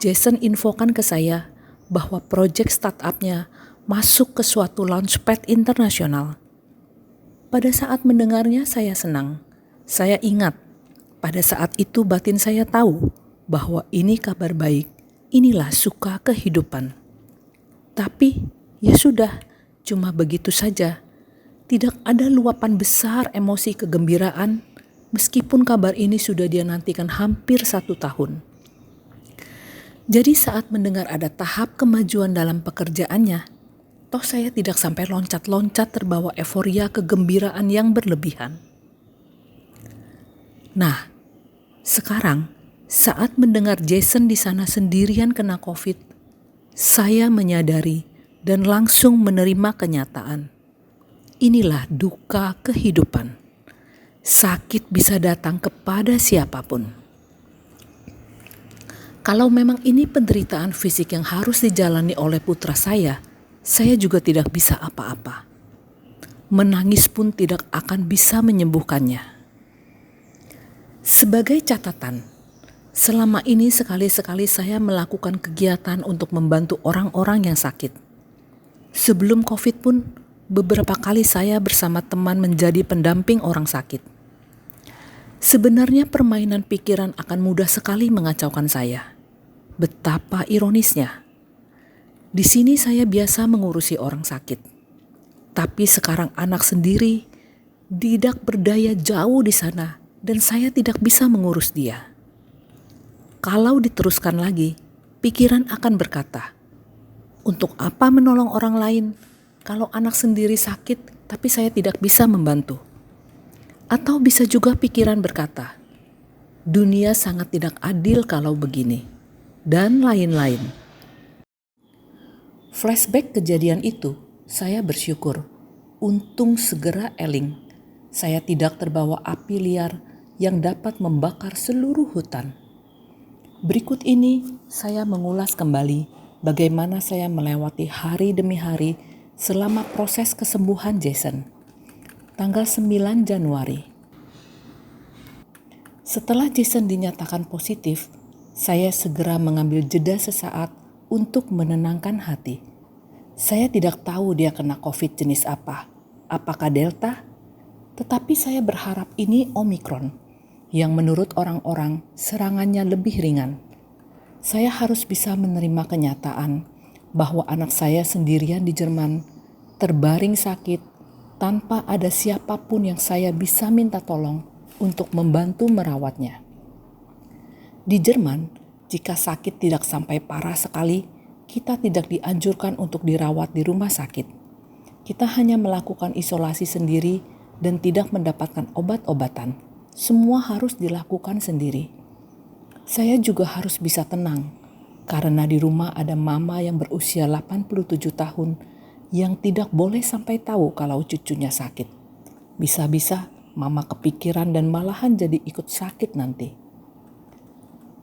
Jason infokan ke saya bahwa proyek startup-nya masuk ke suatu launchpad internasional. Pada saat mendengarnya saya senang. Saya ingat, pada saat itu batin saya tahu bahwa ini kabar baik, inilah suka kehidupan. Tapi ya sudah, cuma begitu saja. Tidak ada luapan besar emosi kegembiraan meskipun kabar ini sudah dia nantikan hampir 1 tahun. Jadi saat mendengar ada tahap kemajuan dalam pekerjaannya, toh saya tidak sampai loncat-loncat terbawa euforia kegembiraan yang berlebihan. Nah, sekarang saat mendengar Jason di sana sendirian kena COVID, saya menyadari dan langsung menerima kenyataan. Inilah duka kehidupan. Sakit bisa datang kepada siapapun. Kalau memang ini penderitaan fisik yang harus dijalani oleh putra saya juga tidak bisa apa-apa. Menangis pun tidak akan bisa menyembuhkannya. Sebagai catatan, selama ini sekali-sekali saya melakukan kegiatan untuk membantu orang-orang yang sakit. Sebelum COVID pun, beberapa kali saya bersama teman menjadi pendamping orang sakit. Sebenarnya permainan pikiran akan mudah sekali mengacaukan saya. Betapa ironisnya. Di sini saya biasa mengurusi orang sakit. Tapi sekarang anak sendiri tidak berdaya jauh di sana dan saya tidak bisa mengurus dia. Kalau diteruskan lagi, pikiran akan berkata, untuk apa menolong orang lain kalau anak sendiri sakit tapi saya tidak bisa membantu? Atau bisa juga pikiran berkata, dunia sangat tidak adil kalau begini, dan lain-lain. Flashback kejadian itu, saya bersyukur. Untung segera eling. Saya tidak terbawa api liar yang dapat membakar seluruh hutan. Berikut ini saya mengulas kembali bagaimana saya melewati hari demi hari selama proses kesembuhan Jason. Tanggal 9 Januari. Setelah Jason dinyatakan positif, saya segera mengambil jeda sesaat untuk menenangkan hati. Saya tidak tahu dia kena COVID jenis apa, apakah Delta? Tetapi saya berharap ini Omikron, yang menurut orang-orang serangannya lebih ringan. Saya harus bisa menerima kenyataan bahwa anak saya sendirian di Jerman, terbaring sakit, tanpa ada siapapun yang saya bisa minta tolong untuk membantu merawatnya. Di Jerman, jika sakit tidak sampai parah sekali, kita tidak dianjurkan untuk dirawat di rumah sakit. Kita hanya melakukan isolasi sendiri dan tidak mendapatkan obat-obatan. Semua harus dilakukan sendiri. Saya juga harus bisa tenang, karena di rumah ada mama yang berusia 87 tahun yang tidak boleh sampai tahu kalau cucunya sakit. Bisa-bisa mama kepikiran dan malahan jadi ikut sakit nanti.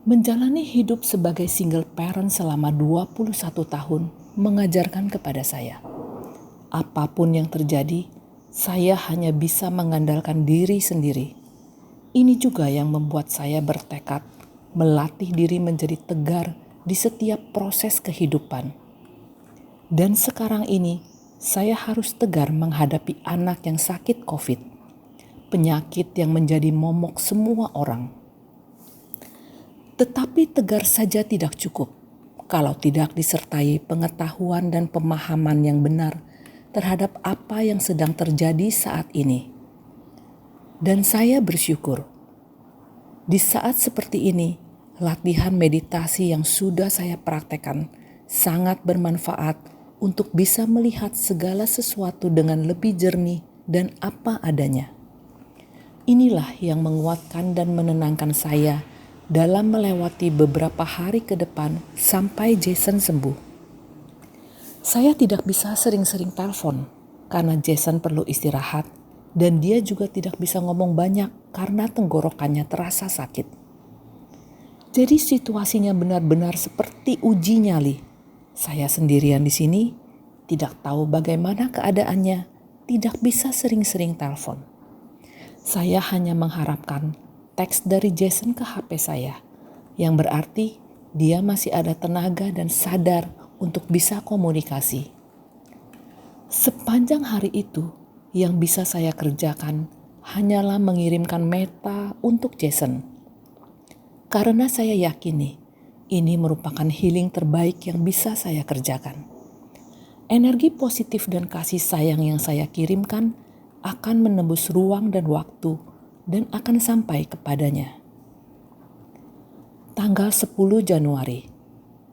Menjalani hidup sebagai single parent selama 21 tahun mengajarkan kepada saya, apapun yang terjadi, saya hanya bisa mengandalkan diri sendiri. Ini juga yang membuat saya bertekad melatih diri menjadi tegar di setiap proses kehidupan. Dan sekarang ini, saya harus tegar menghadapi anak yang sakit COVID, penyakit yang menjadi momok semua orang. Tetapi tegar saja tidak cukup kalau tidak disertai pengetahuan dan pemahaman yang benar terhadap apa yang sedang terjadi saat ini. Dan saya bersyukur, di saat seperti ini, latihan meditasi yang sudah saya praktekkan sangat bermanfaat untuk bisa melihat segala sesuatu dengan lebih jernih dan apa adanya. Inilah yang menguatkan dan menenangkan saya dalam melewati beberapa hari ke depan sampai Jason sembuh. Saya tidak bisa sering-sering telepon karena Jason perlu istirahat dan dia juga tidak bisa ngomong banyak karena tenggorokannya terasa sakit. Jadi situasinya benar-benar seperti uji nyali. Saya sendirian di sini, tidak tahu bagaimana keadaannya, tidak bisa sering-sering telepon. Saya hanya mengharapkan teks dari Jason ke HP saya, yang berarti dia masih ada tenaga dan sadar untuk bisa komunikasi. Sepanjang hari itu, yang bisa saya kerjakan hanyalah mengirimkan meta untuk Jason. Karena saya yakini ini merupakan healing terbaik yang bisa saya kerjakan. Energi positif dan kasih sayang yang saya kirimkan akan menembus ruang dan waktu dan akan sampai kepadanya. Tanggal 10 Januari,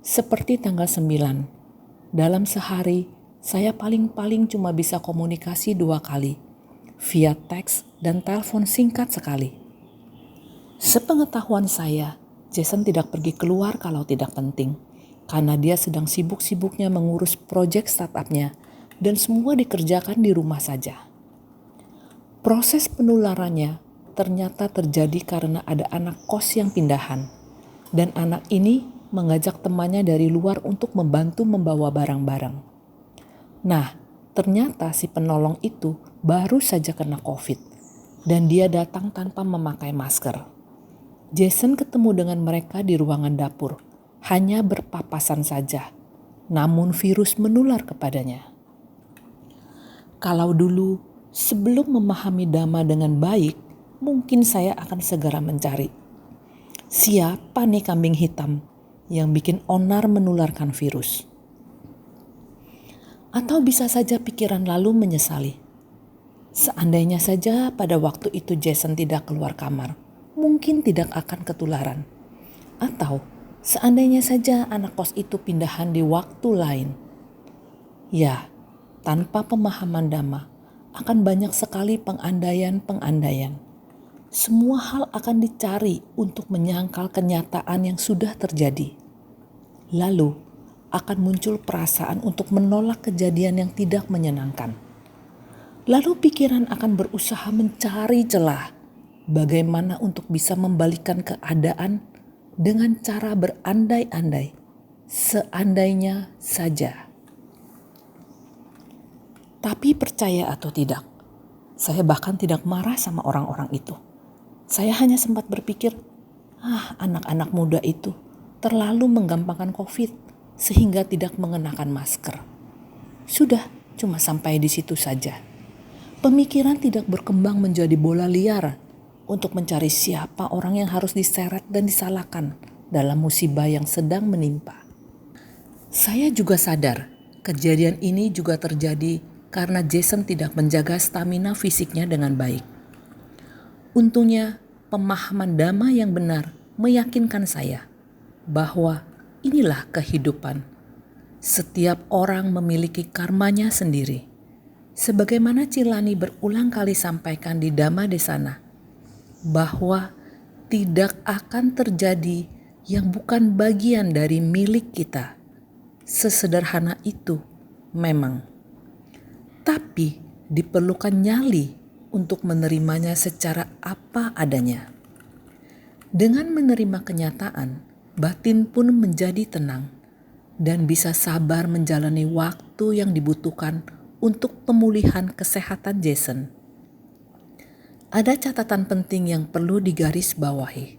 seperti tanggal 9, dalam sehari saya paling-paling cuma bisa komunikasi 2 kali, via teks dan telepon singkat sekali. Sepengetahuan saya, Jason tidak pergi keluar kalau tidak penting, karena dia sedang sibuk-sibuknya mengurus proyek startupnya dan semua dikerjakan di rumah saja. Proses penularannya ternyata terjadi karena ada anak kos yang pindahan, dan anak ini mengajak temannya dari luar untuk membantu membawa barang-barang. Nah, ternyata si penolong itu baru saja kena COVID, dan dia datang tanpa memakai masker. Jason ketemu dengan mereka di ruangan dapur, hanya berpapasan saja, namun virus menular kepadanya. Kalau dulu, sebelum memahami Dhamma dengan baik, mungkin saya akan segera mencari siapa nih kambing hitam yang bikin onar menularkan virus. Atau bisa saja pikiran lalu menyesali. Seandainya saja pada waktu itu Jason tidak keluar kamar, mungkin tidak akan ketularan. Atau seandainya saja anak kos itu pindahan di waktu lain. Ya, tanpa pemahaman Dhamma akan banyak sekali pengandaian-pengandaian. Semua hal akan dicari untuk menyangkal kenyataan yang sudah terjadi. Lalu akan muncul perasaan untuk menolak kejadian yang tidak menyenangkan. Lalu pikiran akan berusaha mencari celah bagaimana untuk bisa membalikkan keadaan dengan cara berandai-andai. Seandainya saja. Tapi percaya atau tidak, saya bahkan tidak marah sama orang-orang itu. Saya hanya sempat berpikir, anak-anak muda itu terlalu menggampangkan COVID sehingga tidak mengenakan masker. Sudah, cuma sampai di situ saja. Pemikiran tidak berkembang menjadi bola liar untuk mencari siapa orang yang harus diseret dan disalahkan dalam musibah yang sedang menimpa. Saya juga sadar kejadian ini juga terjadi karena Jason tidak menjaga stamina fisiknya dengan baik. Untungnya pemahaman Dhamma yang benar meyakinkan saya bahwa inilah kehidupan. Setiap orang memiliki karmanya sendiri. Sebagaimana Cilani berulang kali sampaikan di Dhamma Desana, bahwa tidak akan terjadi yang bukan bagian dari milik kita. Sesederhana itu memang. Tapi diperlukan nyali untuk menerimanya secara apa adanya. Dengan menerima kenyataan, batin pun menjadi tenang dan bisa sabar menjalani waktu yang dibutuhkan untuk pemulihan kesehatan Jason. Ada catatan penting yang perlu digarisbawahi.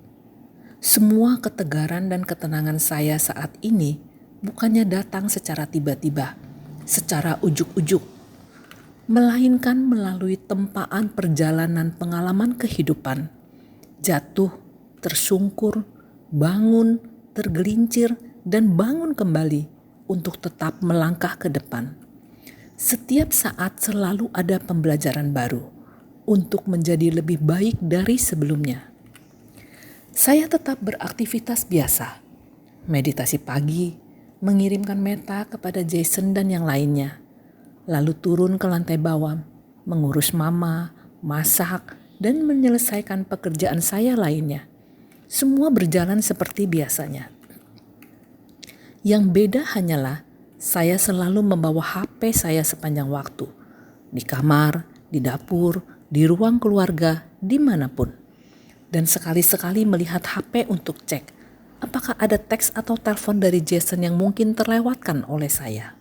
Semua ketegaran dan ketenangan saya saat ini bukannya datang secara tiba-tiba, secara ujuk-ujuk, melainkan melalui tempaan perjalanan pengalaman kehidupan, jatuh, tersungkur, bangun, tergelincir, dan bangun kembali untuk tetap melangkah ke depan. Setiap saat selalu ada pembelajaran baru untuk menjadi lebih baik dari sebelumnya. Saya tetap beraktivitas biasa, meditasi pagi, mengirimkan meta kepada Jason dan yang lainnya, lalu turun ke lantai bawah, mengurus mama, masak, dan menyelesaikan pekerjaan saya lainnya. Semua berjalan seperti biasanya. Yang beda hanyalah saya selalu membawa HP saya sepanjang waktu. Di kamar, di dapur, di ruang keluarga, dimanapun. Dan sekali-sekali melihat HP untuk cek apakah ada teks atau telepon dari Jason yang mungkin terlewatkan oleh saya.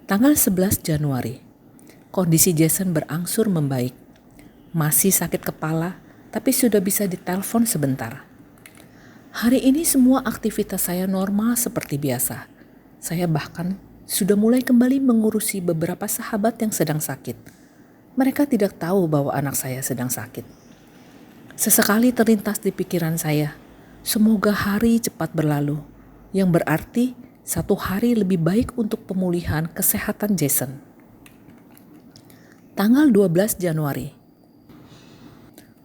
Tanggal 11 Januari, kondisi Jason berangsur membaik. Masih sakit kepala, tapi sudah bisa ditelepon sebentar. Hari ini semua aktivitas saya normal seperti biasa. Saya bahkan sudah mulai kembali mengurusi beberapa sahabat yang sedang sakit. Mereka tidak tahu bahwa anak saya sedang sakit. Sesekali terlintas di pikiran saya, semoga hari cepat berlalu, yang berarti satu hari lebih baik untuk pemulihan kesehatan Jason. Tanggal 12 Januari.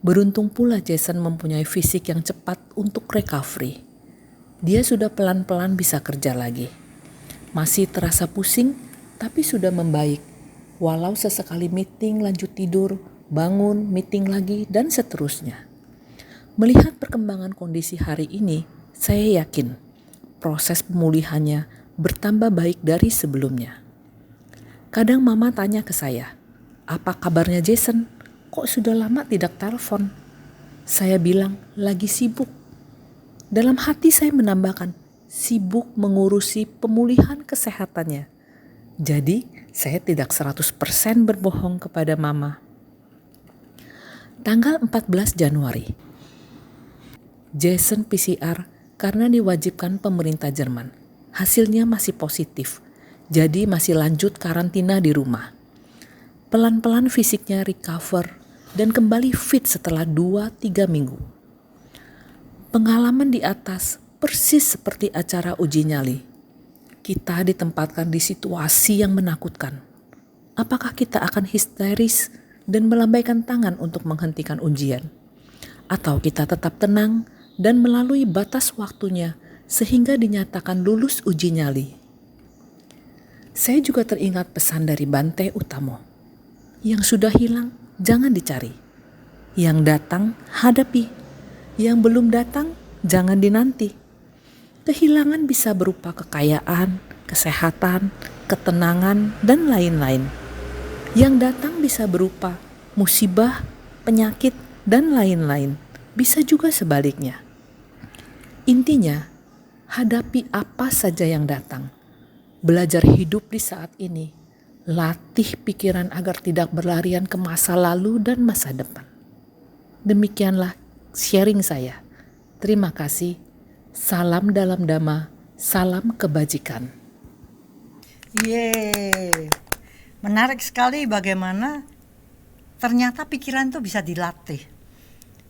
Beruntung pula Jason mempunyai fisik yang cepat untuk recovery. Dia sudah pelan-pelan bisa kerja lagi. Masih terasa pusing, tapi sudah membaik. Walau sesekali meeting lanjut tidur, bangun, meeting lagi, dan seterusnya. Melihat perkembangan kondisi hari ini, saya yakin proses pemulihannya bertambah baik dari sebelumnya. Kadang mama tanya ke saya, apa kabarnya Jason? Kok sudah lama tidak telepon? Saya bilang, lagi sibuk. Dalam hati saya menambahkan, sibuk mengurusi pemulihan kesehatannya. Jadi, saya tidak 100% berbohong kepada mama. Tanggal 14 Januari. Jason PCR karena diwajibkan pemerintah Jerman. Hasilnya masih positif, jadi masih lanjut karantina di rumah. Pelan-pelan fisiknya recover dan kembali fit setelah 2-3 minggu. Pengalaman di atas persis seperti acara uji nyali. Kita ditempatkan di situasi yang menakutkan. Apakah kita akan histeris dan melambaikan tangan untuk menghentikan ujian? Atau kita tetap tenang dan melalui batas waktunya sehingga dinyatakan lulus uji nyali? Saya juga teringat pesan dari Bante Utamo. Yang sudah hilang, jangan dicari. Yang datang, hadapi. Yang belum datang, jangan dinanti. Kehilangan bisa berupa kekayaan, kesehatan, ketenangan, dan lain-lain. Yang datang bisa berupa musibah, penyakit, dan lain-lain. Bisa juga sebaliknya. Intinya, hadapi apa saja yang datang. Belajar hidup di saat ini. Latih pikiran agar tidak berlarian ke masa lalu dan masa depan. Demikianlah sharing saya. Terima kasih. Salam dalam dhamma, salam kebajikan. Yeay. Menarik sekali bagaimana ternyata pikiran itu bisa dilatih.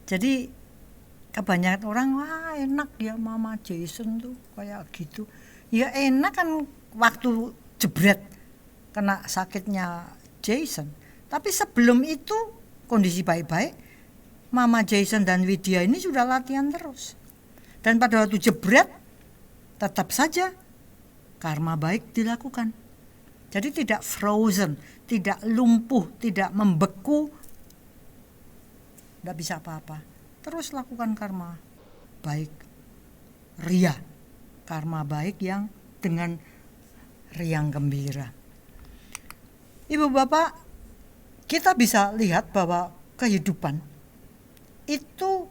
Jadi kebanyakan orang, wah enak ya Mama Jason tuh kayak gitu. Ya enak kan waktu jebret kena sakitnya Jason. Tapi sebelum itu kondisi baik-baik, Mama Jason dan Widya ini sudah latihan terus. Dan pada waktu jebret, tetap saja karma baik dilakukan. Jadi tidak frozen, tidak lumpuh, tidak membeku, tidak bisa apa-apa. Terus lakukan karma baik, ria, karma baik yang dengan riang gembira. Ibu bapak, kita bisa lihat bahwa kehidupan itu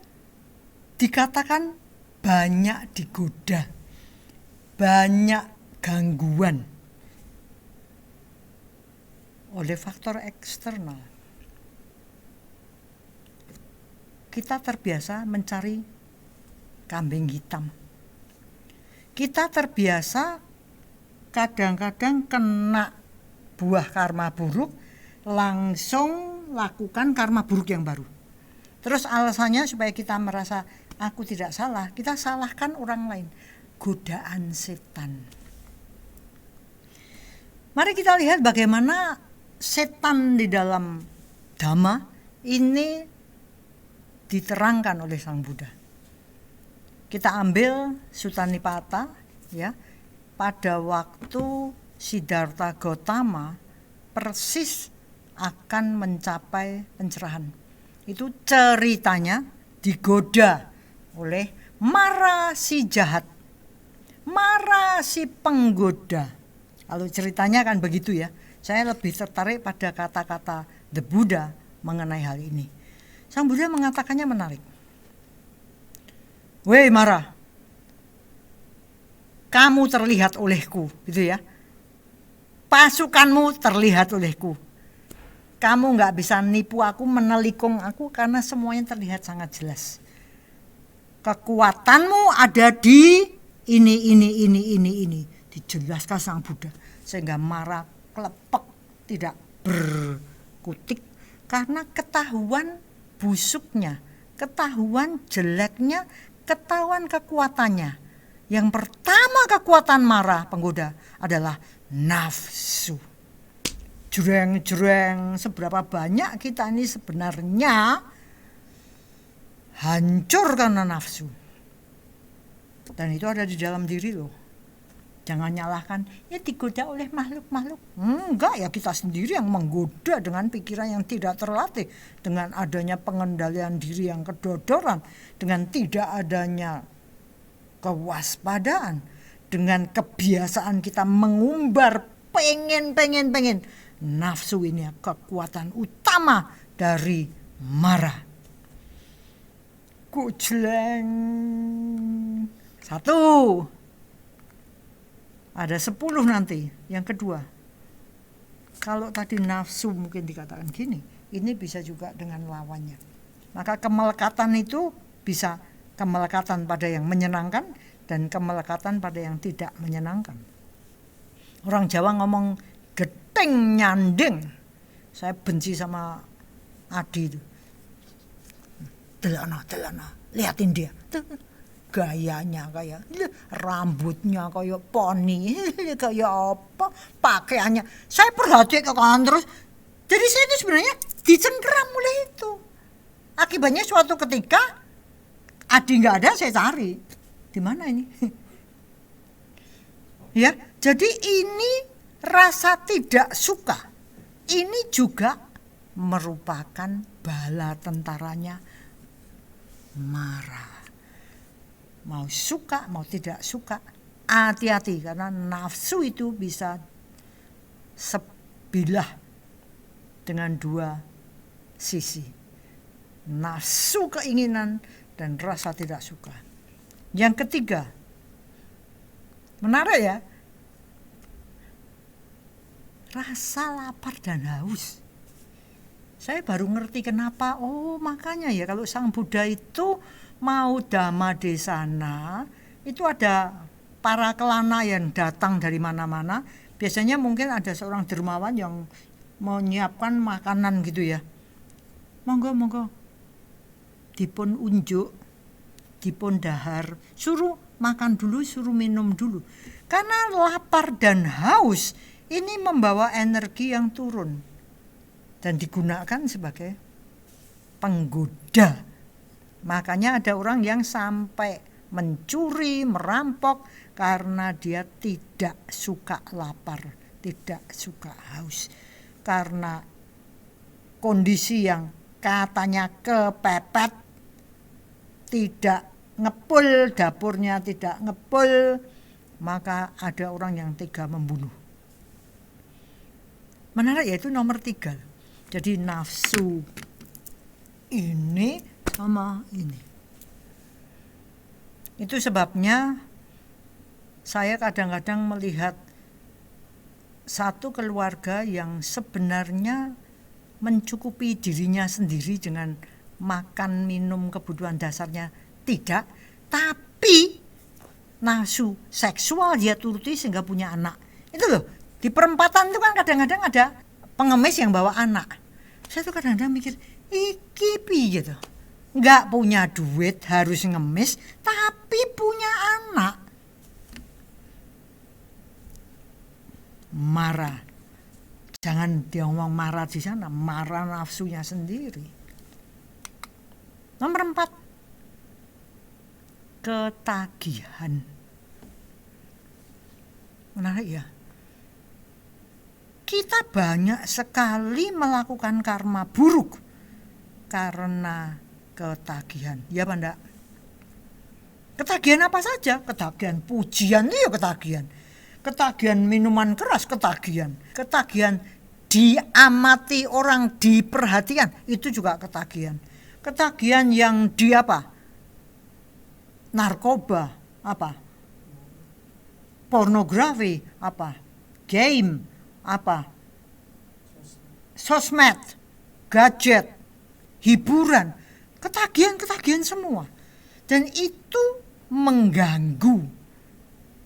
dikatakan banyak digoda, banyak gangguan oleh faktor eksternal. Kita terbiasa mencari kambing hitam. Kita terbiasa kadang-kadang kena buah karma buruk, langsung lakukan karma buruk yang baru. Terus alasannya supaya kita merasa aku tidak salah, kita salahkan orang lain. Godaan setan. Mari kita lihat bagaimana setan di dalam Dhamma ini diterangkan oleh Sang Buddha. Kita ambil Sutta Nipata ya. Pada waktu Siddhartha Gautama persis akan mencapai pencerahan. Itu ceritanya digoda oleh Mara si jahat, Mara si penggoda. Kalau ceritanya kan begitu ya. Saya lebih tertarik pada kata-kata The Buddha mengenai hal ini. Sang Buddha mengatakannya menarik. Wei Mara, kamu terlihat olehku, gitu ya. Pasukanmu terlihat olehku. Kamu gak bisa nipu aku, menelikung aku karena semuanya terlihat sangat jelas. Kekuatanmu ada di ini. Dijelaskan Sang Buddha. Sehingga Mara kelepek, tidak berkutik. Karena ketahuan busuknya, ketahuan jeleknya, ketahuan kekuatannya. Yang pertama kekuatan Mara penggoda adalah nafsu. Jreng, seberapa banyak kita ini sebenarnya hancur karena nafsu. Dan itu ada di dalam diri loh. Jangan nyalahkan, ya digoda oleh makhluk-makhluk. Enggak, ya kita sendiri yang menggoda dengan pikiran yang tidak terlatih. Dengan adanya pengendalian diri yang kedodoran. Dengan tidak adanya kewaspadaan. Dengan kebiasaan kita mengumbar pengen. Nafsu ini kekuatan utama dari Mara. Kucleng. 1. Ada 10 nanti. Yang kedua, kalau tadi nafsu mungkin dikatakan gini, ini bisa juga dengan lawannya. Maka kemelekatan itu bisa kemelekatan pada yang menyenangkan dan kemelekatan pada yang tidak menyenangkan. Orang Jawa ngomong geteng nyanding. Saya benci sama Adi itu. delana, liatin dia. Gayanya kayak rambutnya kayak poni, kayak apa, pakaiannya. Saya perhatikan terus. Jadi saya itu sebenarnya dicengkeram mulai itu. Akibatnya suatu ketika Adi nggak ada, saya cari di mana ini. Ya, jadi ini rasa tidak suka. Ini juga merupakan bala tentaranya marah. Mau suka, mau tidak suka, hati-hati karena nafsu itu bisa sebilah dengan dua sisi. Nafsu keinginan dan rasa tidak suka. Yang ketiga, menarik ya, rasa lapar dan haus. Saya baru ngerti kenapa, oh makanya ya kalau Sang Buddha itu mau Dhamma Desana, itu ada para kelana yang datang dari mana-mana. Biasanya mungkin ada seorang dermawan yang menyiapkan makanan gitu ya. Monggo, dipun unjuk, dipun dahar, suruh makan dulu, suruh minum dulu. Karena lapar dan haus ini membawa energi yang turun dan digunakan sebagai penggoda. Makanya ada orang yang sampai mencuri, merampok karena dia tidak suka lapar, tidak suka haus. Karena kondisi yang katanya kepepet, tidak ngepul, dapurnya tidak ngepul, maka ada orang yang tega membunuh. Menarik ya, itu nomor 3. Jadi nafsu ini sama ini. Itu sebabnya saya kadang-kadang melihat satu keluarga yang sebenarnya mencukupi dirinya sendiri dengan makan, minum, kebutuhan dasarnya tidak, tapi nafsu seksual dia turuti sehingga punya anak. Itu loh, di perempatan itu kan kadang-kadang ada pengemis yang bawa anak. Saya tuh kadang-kadang mikir, iki piye gitu. Nggak punya duit, harus ngemis, tapi punya anak. Marah. Jangan dia ngomong marah di sana, marah nafsunya sendiri. Nomor 4, ketagihan. Menarik ya. Kita banyak sekali melakukan karma buruk karena ketagihan. Ya apa enggak? Ketagihan apa saja? Ketagihan pujian itu ya ketagihan. Ketagihan minuman keras ketagihan. Ketagihan diamati orang, diperhatikan, itu juga ketagihan. Ketagihan yang di apa? Narkoba, apa? Pornografi, apa? Game, apa? Sosmed, gadget, hiburan, ketagihan semua. Dan itu mengganggu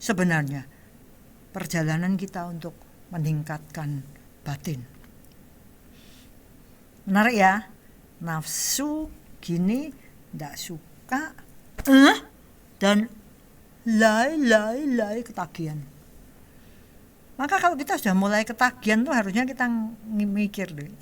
sebenarnya perjalanan kita untuk meningkatkan batin. Menarik ya, nafsu gini tidak suka, dan lay ketagihan. Maka kalau kita sudah mulai ketagihan tuh harusnya kita mikir deh,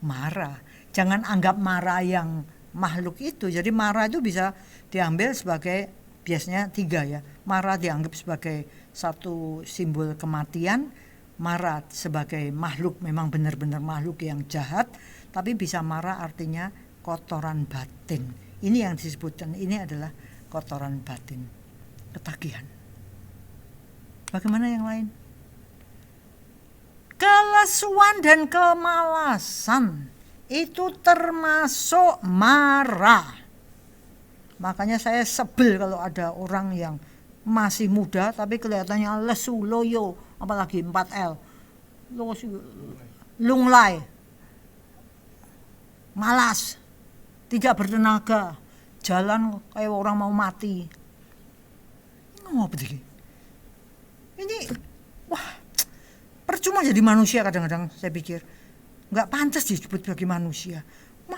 marah. Jangan anggap marah yang makhluk itu. Jadi marah itu bisa diambil sebagai biasanya 3 ya. Marah dianggap sebagai satu simbol kematian, marah sebagai makhluk memang benar-benar makhluk yang jahat, tapi bisa marah artinya kotoran batin. Ini yang disebutkan, ini adalah kotoran batin, ketagihan. Bagaimana yang lain? Kelesuan dan kemalasan itu termasuk marah. Makanya saya sebel kalau ada orang yang masih muda tapi kelihatannya lesu, loyo, apalagi 4L, lunglai, malas, tidak bertenaga, jalan kayak orang mau mati. Ngomong apa ini? Ini, wah, percuma jadi manusia kadang-kadang saya pikir. Nggak pantas disebut sebagai manusia.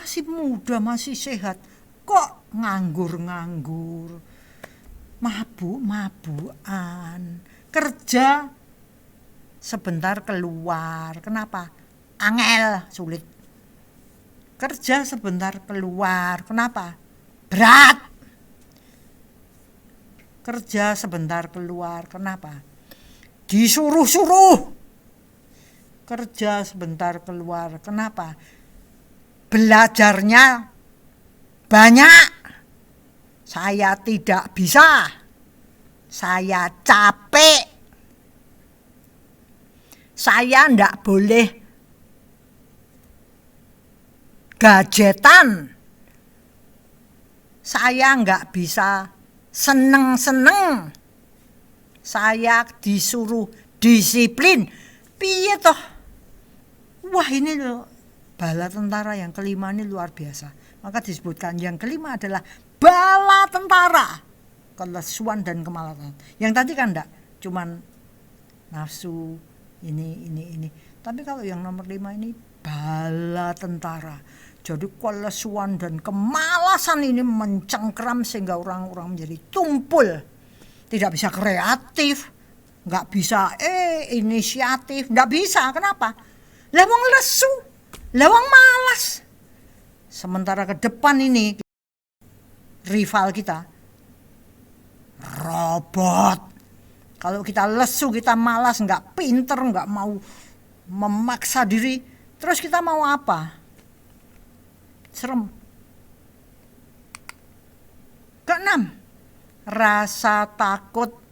masih muda, masih sehat, kok nganggur-nganggur, mabuk-mabukan, kerja sebentar keluar. Kenapa? Angel, sulit. Kerja sebentar keluar. Kenapa? Berat. Kerja sebentar keluar. Kenapa? Disuruh-suruh. Kerja sebentar keluar. Kenapa? Belajarnya banyak. Saya tidak bisa. Saya capek. Saya ndak boleh gadgetan. Saya nggak bisa seneng-seneng. Saya disuruh disiplin. Piye toh? Wah, ini loh, bala tentara yang kelima ini luar biasa. Maka disebutkan yang kelima adalah bala tentara, kelesuan dan kemalasan. Yang tadi kan enggak, cuman nafsu ini. Tapi kalau yang nomor 5 ini bala tentara. Jadi kelesuan dan kemalasan ini mencengkeram sehingga orang-orang menjadi tumpul. Tidak bisa kreatif, nggak bisa inisiatif, nggak bisa. Kenapa? Lawang lesu, lawang malas. Sementara ke depan ini rival kita robot. Kalau kita lesu, kita malas, nggak pinter, nggak mau memaksa diri, terus kita mau apa? Serem. Keenam, rasa takut.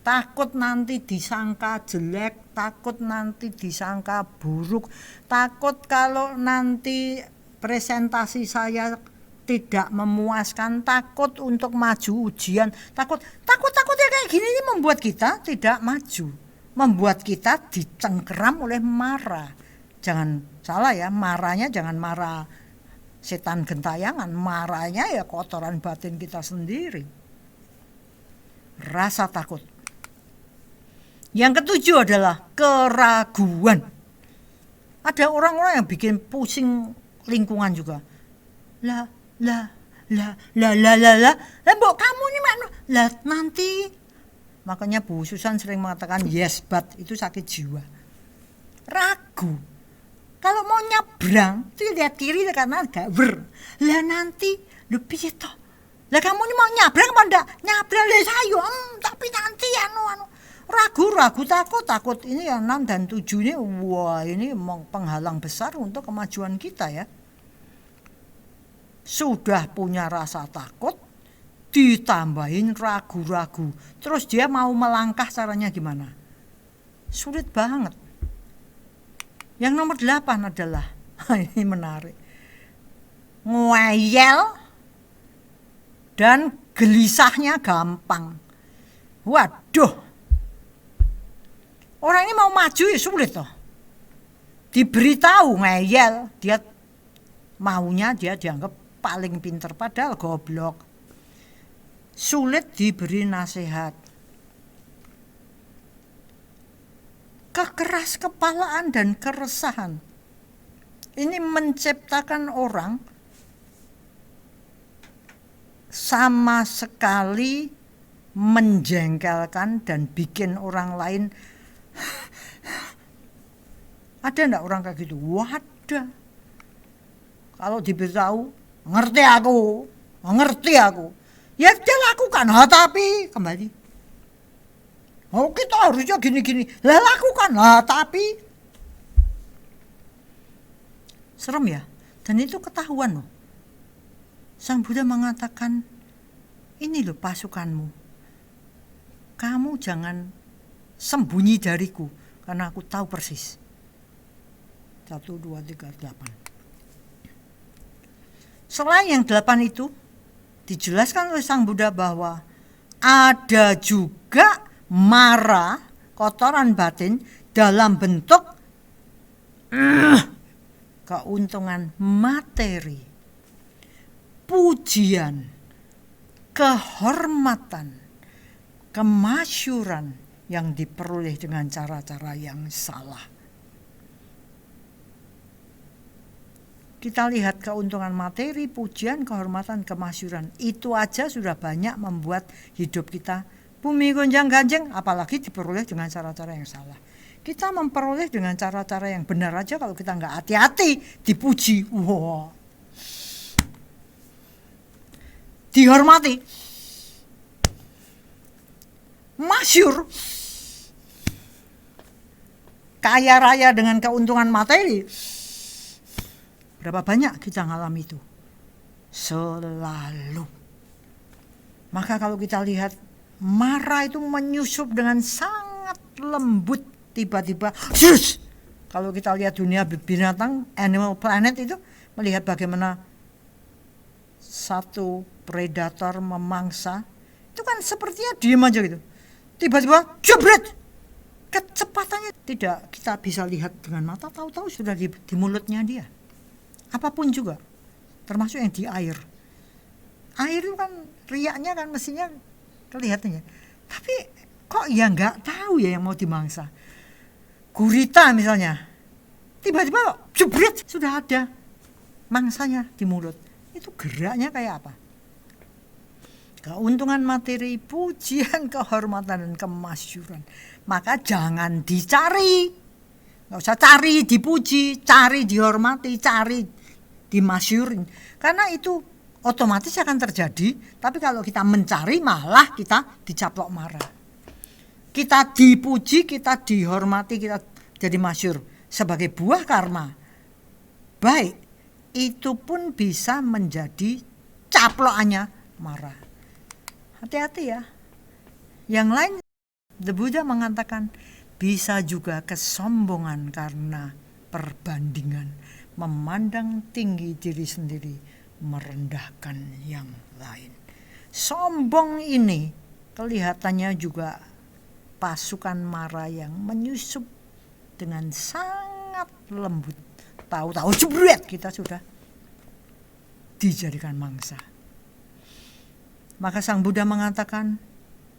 Takut nanti disangka jelek, takut nanti disangka buruk, takut kalau nanti presentasi saya tidak memuaskan, takut untuk maju ujian, takut ya kayak gini ini membuat kita tidak maju, membuat kita dicengkeram oleh marah. Jangan salah ya, marahnya jangan marah setan gentayangan, marahnya ya kotoran batin kita sendiri. Rasa takut. Yang ketujuh adalah keraguan. Ada orang-orang yang bikin pusing lingkungan juga. Lah, mbok kamu ini mana? Lah nanti. Makanya Bu Susan sering mengatakan yes but, itu sakit jiwa. Ragu. Kalau mau nyebrang, itu lihat kiri karena agak lah nanti, lu piye toh? Lah kamu ini mau nyebrang apa enggak? Nyebrang lah sayo, tapi nanti anu. Ragu, takut. Ini yang 6 dan 7 ini, wah ini penghalang besar untuk kemajuan kita ya. Sudah punya rasa takut, ditambahin ragu-ragu. Terus dia mau melangkah caranya gimana? Sulit banget. Yang nomor 8 adalah, ini menarik, ngeyel dan gelisahnya gampang. Waduh. Orang ini mau maju ya sulit toh. Diberitahu ngeyel, dia maunya dia dianggap paling pinter padahal goblok. Sulit diberi nasihat. Kekeras kepalaan dan keresahan. Ini menciptakan orang sama sekali menjengkelkan dan bikin orang lain. Ada enggak orang kayak gitu? Wadah. Kalau diberitahu, ngerti aku. Ya dia lakukan, tapi kembali. Oh kita harusnya gini. Lah lakukan, tapi. Serem ya? Dan itu ketahuan loh. Sang Buddha mengatakan, ini loh pasukanmu. Kamu jangan sembunyi dariku, karena aku tahu persis. 1, 2, 3, 8. Selain yang 8 itu, dijelaskan oleh Sang Buddha bahwa ada juga mara, kotoran batin, dalam bentuk keuntungan materi, pujian, kehormatan, kemasyuran yang diperoleh dengan cara-cara yang salah. kita lihat keuntungan materi, pujian, kehormatan, kemasyhuran. Itu aja sudah banyak membuat hidup kita bumi gonjang-ganjing, apalagi diperoleh dengan cara-cara yang salah. Kita memperoleh dengan cara-cara yang benar aja kalau kita nggak hati-hati dipuji, wow, dihormati, masyhur, kaya raya dengan keuntungan materi. Berapa banyak kita ngalami itu? Selalu. Maka kalau kita lihat, marah itu menyusup dengan sangat lembut, tiba-tiba sus. Kalau kita lihat dunia binatang, Animal Planet itu melihat bagaimana satu predator memangsa, itu kan sepertinya diem aja gitu. Tiba-tiba jebret. Kecepatannya tidak kita bisa lihat dengan mata, tahu-tahu sudah di mulutnya dia. Apapun juga, termasuk yang di air. Air itu kan riaknya kan mestinya kelihatannya, tapi kok ya nggak tahu ya yang mau dimangsa. Gurita misalnya, tiba-tiba jebret sudah ada mangsanya di mulut. Itu geraknya kayak apa? Keuntungan materi, pujian, kehormatan, dan kemasyhuran. Maka jangan dicari. Nggak usah cari dipuji, cari dihormati, cari dimasyhurin. Karena itu otomatis akan terjadi. Tapi kalau kita mencari malah kita dicaplok marah. Kita dipuji, kita dihormati, kita jadi masyhur sebagai buah karma baik, itu pun bisa menjadi caplokannya marah. Hati-hati ya. Yang lain, The Buddha mengatakan bisa juga kesombongan karena perbandingan, memandang tinggi diri sendiri, merendahkan yang lain. Sombong ini kelihatannya juga pasukan mara yang menyusup dengan sangat lembut. Tahu-tahu jebret kita sudah dijadikan mangsa. Maka Sang Buddha mengatakan,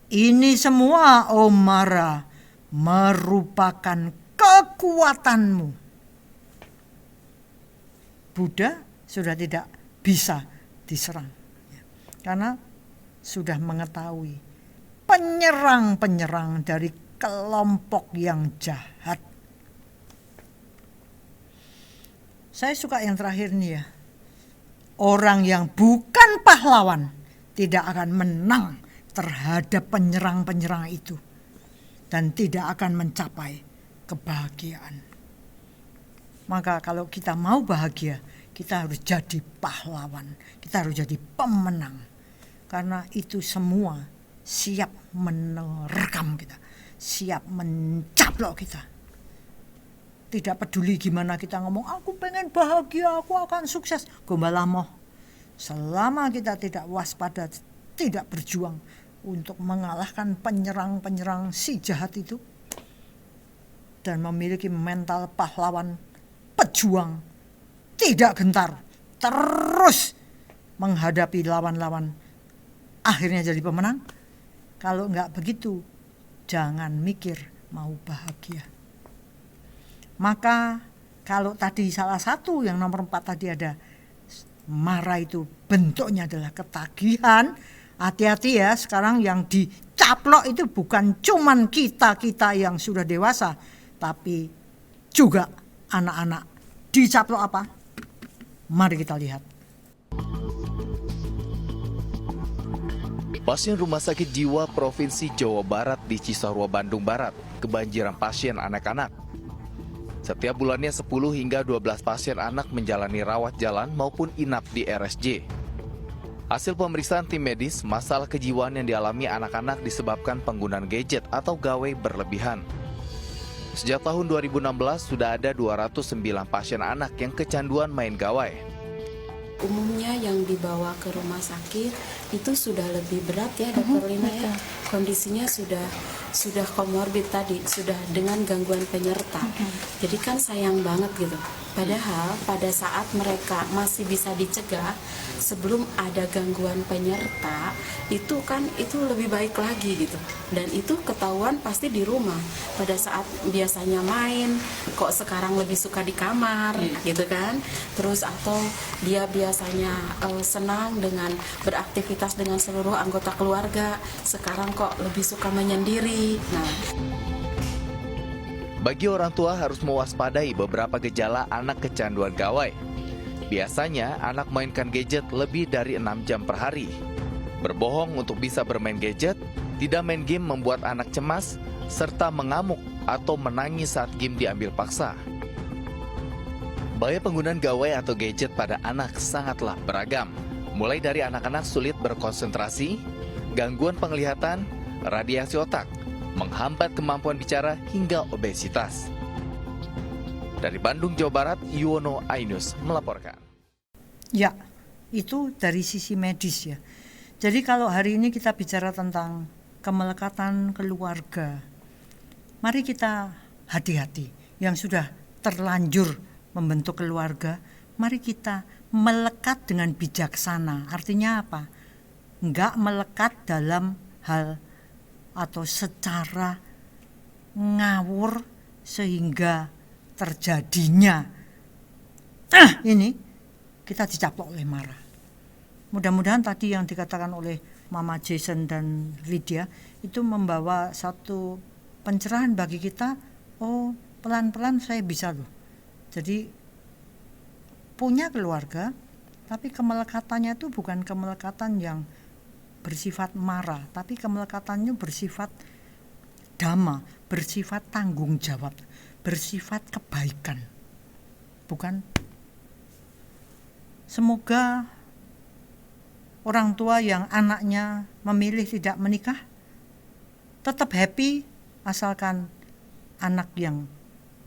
ini semua, oh Mara, merupakan kekuatanmu. Buddha sudah tidak bisa diserang, karena sudah mengetahui penyerang-penyerang dari kelompok yang jahat. Saya suka yang terakhir nih ya. Orang yang bukan pahlawan tidak akan menang terhadap penyerang-penyerang itu dan tidak akan mencapai kebahagiaan. Maka kalau kita mau bahagia, kita harus jadi pahlawan, kita harus jadi pemenang. Karena itu semua siap menerkam kita, siap mencaplok kita. Tidak peduli gimana kita ngomong, aku pengen bahagia, aku akan sukses. Gombalamoh. Selama kita tidak waspada, tidak berjuang untuk mengalahkan penyerang-penyerang si jahat itu, dan memiliki mental pahlawan, pejuang, tidak gentar, terus menghadapi lawan-lawan, akhirnya jadi pemenang. Kalau enggak begitu, jangan mikir mau bahagia. Maka kalau tadi salah satu yang nomor 4 tadi ada marah, itu bentuknya adalah ketagihan. Hati-hati ya, sekarang yang dicaplok itu bukan cuman kita-kita yang sudah dewasa, tapi juga anak-anak. Dicaplok apa? Mari kita lihat. Pasien Rumah Sakit Jiwa Provinsi Jawa Barat di Cisarua, Bandung Barat kebanjiran pasien anak-anak. Setiap bulannya 10 hingga 12 pasien anak menjalani rawat jalan maupun inap di RSJ. Hasil pemeriksaan tim medis, masalah kejiwaan yang dialami anak-anak disebabkan penggunaan gadget atau gawai berlebihan. Sejak tahun 2016 sudah ada 209 pasien anak yang kecanduan main gawai. Umumnya yang dibawa ke rumah sakit itu sudah lebih berat ya, Dokter Lina ya. kondisinya sudah komorbid tadi, sudah dengan gangguan penyerta. Jadi kan sayang banget gitu. Padahal pada saat mereka masih bisa dicegah sebelum ada gangguan penyerta, itu lebih baik lagi gitu. Dan itu ketahuan pasti di rumah. Pada saat biasanya main, kok sekarang lebih suka di kamar gitu kan. Terus atau dia biasanya senang dengan beraktivitas dengan seluruh anggota keluarga, sekarang kok lebih suka menyendiri. Nah, Bagi orang tua harus mewaspadai beberapa gejala anak kecanduan gawai. Biasanya anak mainkan gadget lebih dari 6 jam per hari. Berbohong untuk bisa bermain gadget, tidak main game membuat anak cemas, serta mengamuk atau menangis saat game diambil paksa. Bahaya penggunaan gawai atau gadget pada anak sangatlah beragam. Mulai dari anak-anak sulit berkonsentrasi, gangguan penglihatan, radiasi otak, menghambat kemampuan bicara hingga obesitas. Dari Bandung, Jawa Barat, Yuwono Ainus melaporkan. Ya, itu dari sisi medis ya. Jadi kalau hari ini kita bicara tentang kemelekatan keluarga, mari kita hati-hati. Yang sudah terlanjur membentuk keluarga, mari kita melekat dengan bijaksana. Artinya apa? Enggak melekat dalam hal atau secara ngawur sehingga terjadinya ini kita dicaplok oleh marah. Mudah-mudahan tadi yang dikatakan oleh Mama Jason dan Widya itu membawa satu pencerahan bagi kita. Oh, pelan-pelan saya bisa loh. Jadi punya keluarga, tapi kemelekatannya itu bukan kemelekatan yang bersifat marah, tapi kemelekatannya bersifat dhamma, bersifat tanggung jawab, bersifat kebaikan. Bukan. Semoga orang tua yang anaknya memilih tidak menikah tetap happy, asalkan anak yang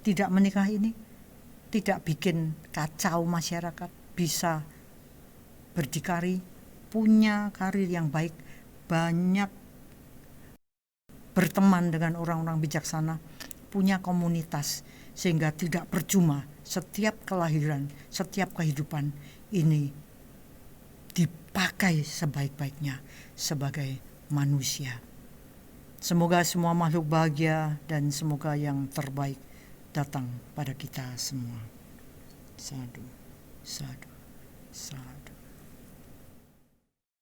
tidak menikah ini tidak bikin kacau masyarakat, bisa berdikari, punya karir yang baik, banyak berteman dengan orang-orang bijaksana, punya komunitas, sehingga tidak percuma setiap kelahiran, setiap kehidupan ini dipakai sebaik-baiknya sebagai manusia. Semoga semua makhluk bahagia dan semoga yang terbaik datang pada kita semua. Sadu, sadu, sadu.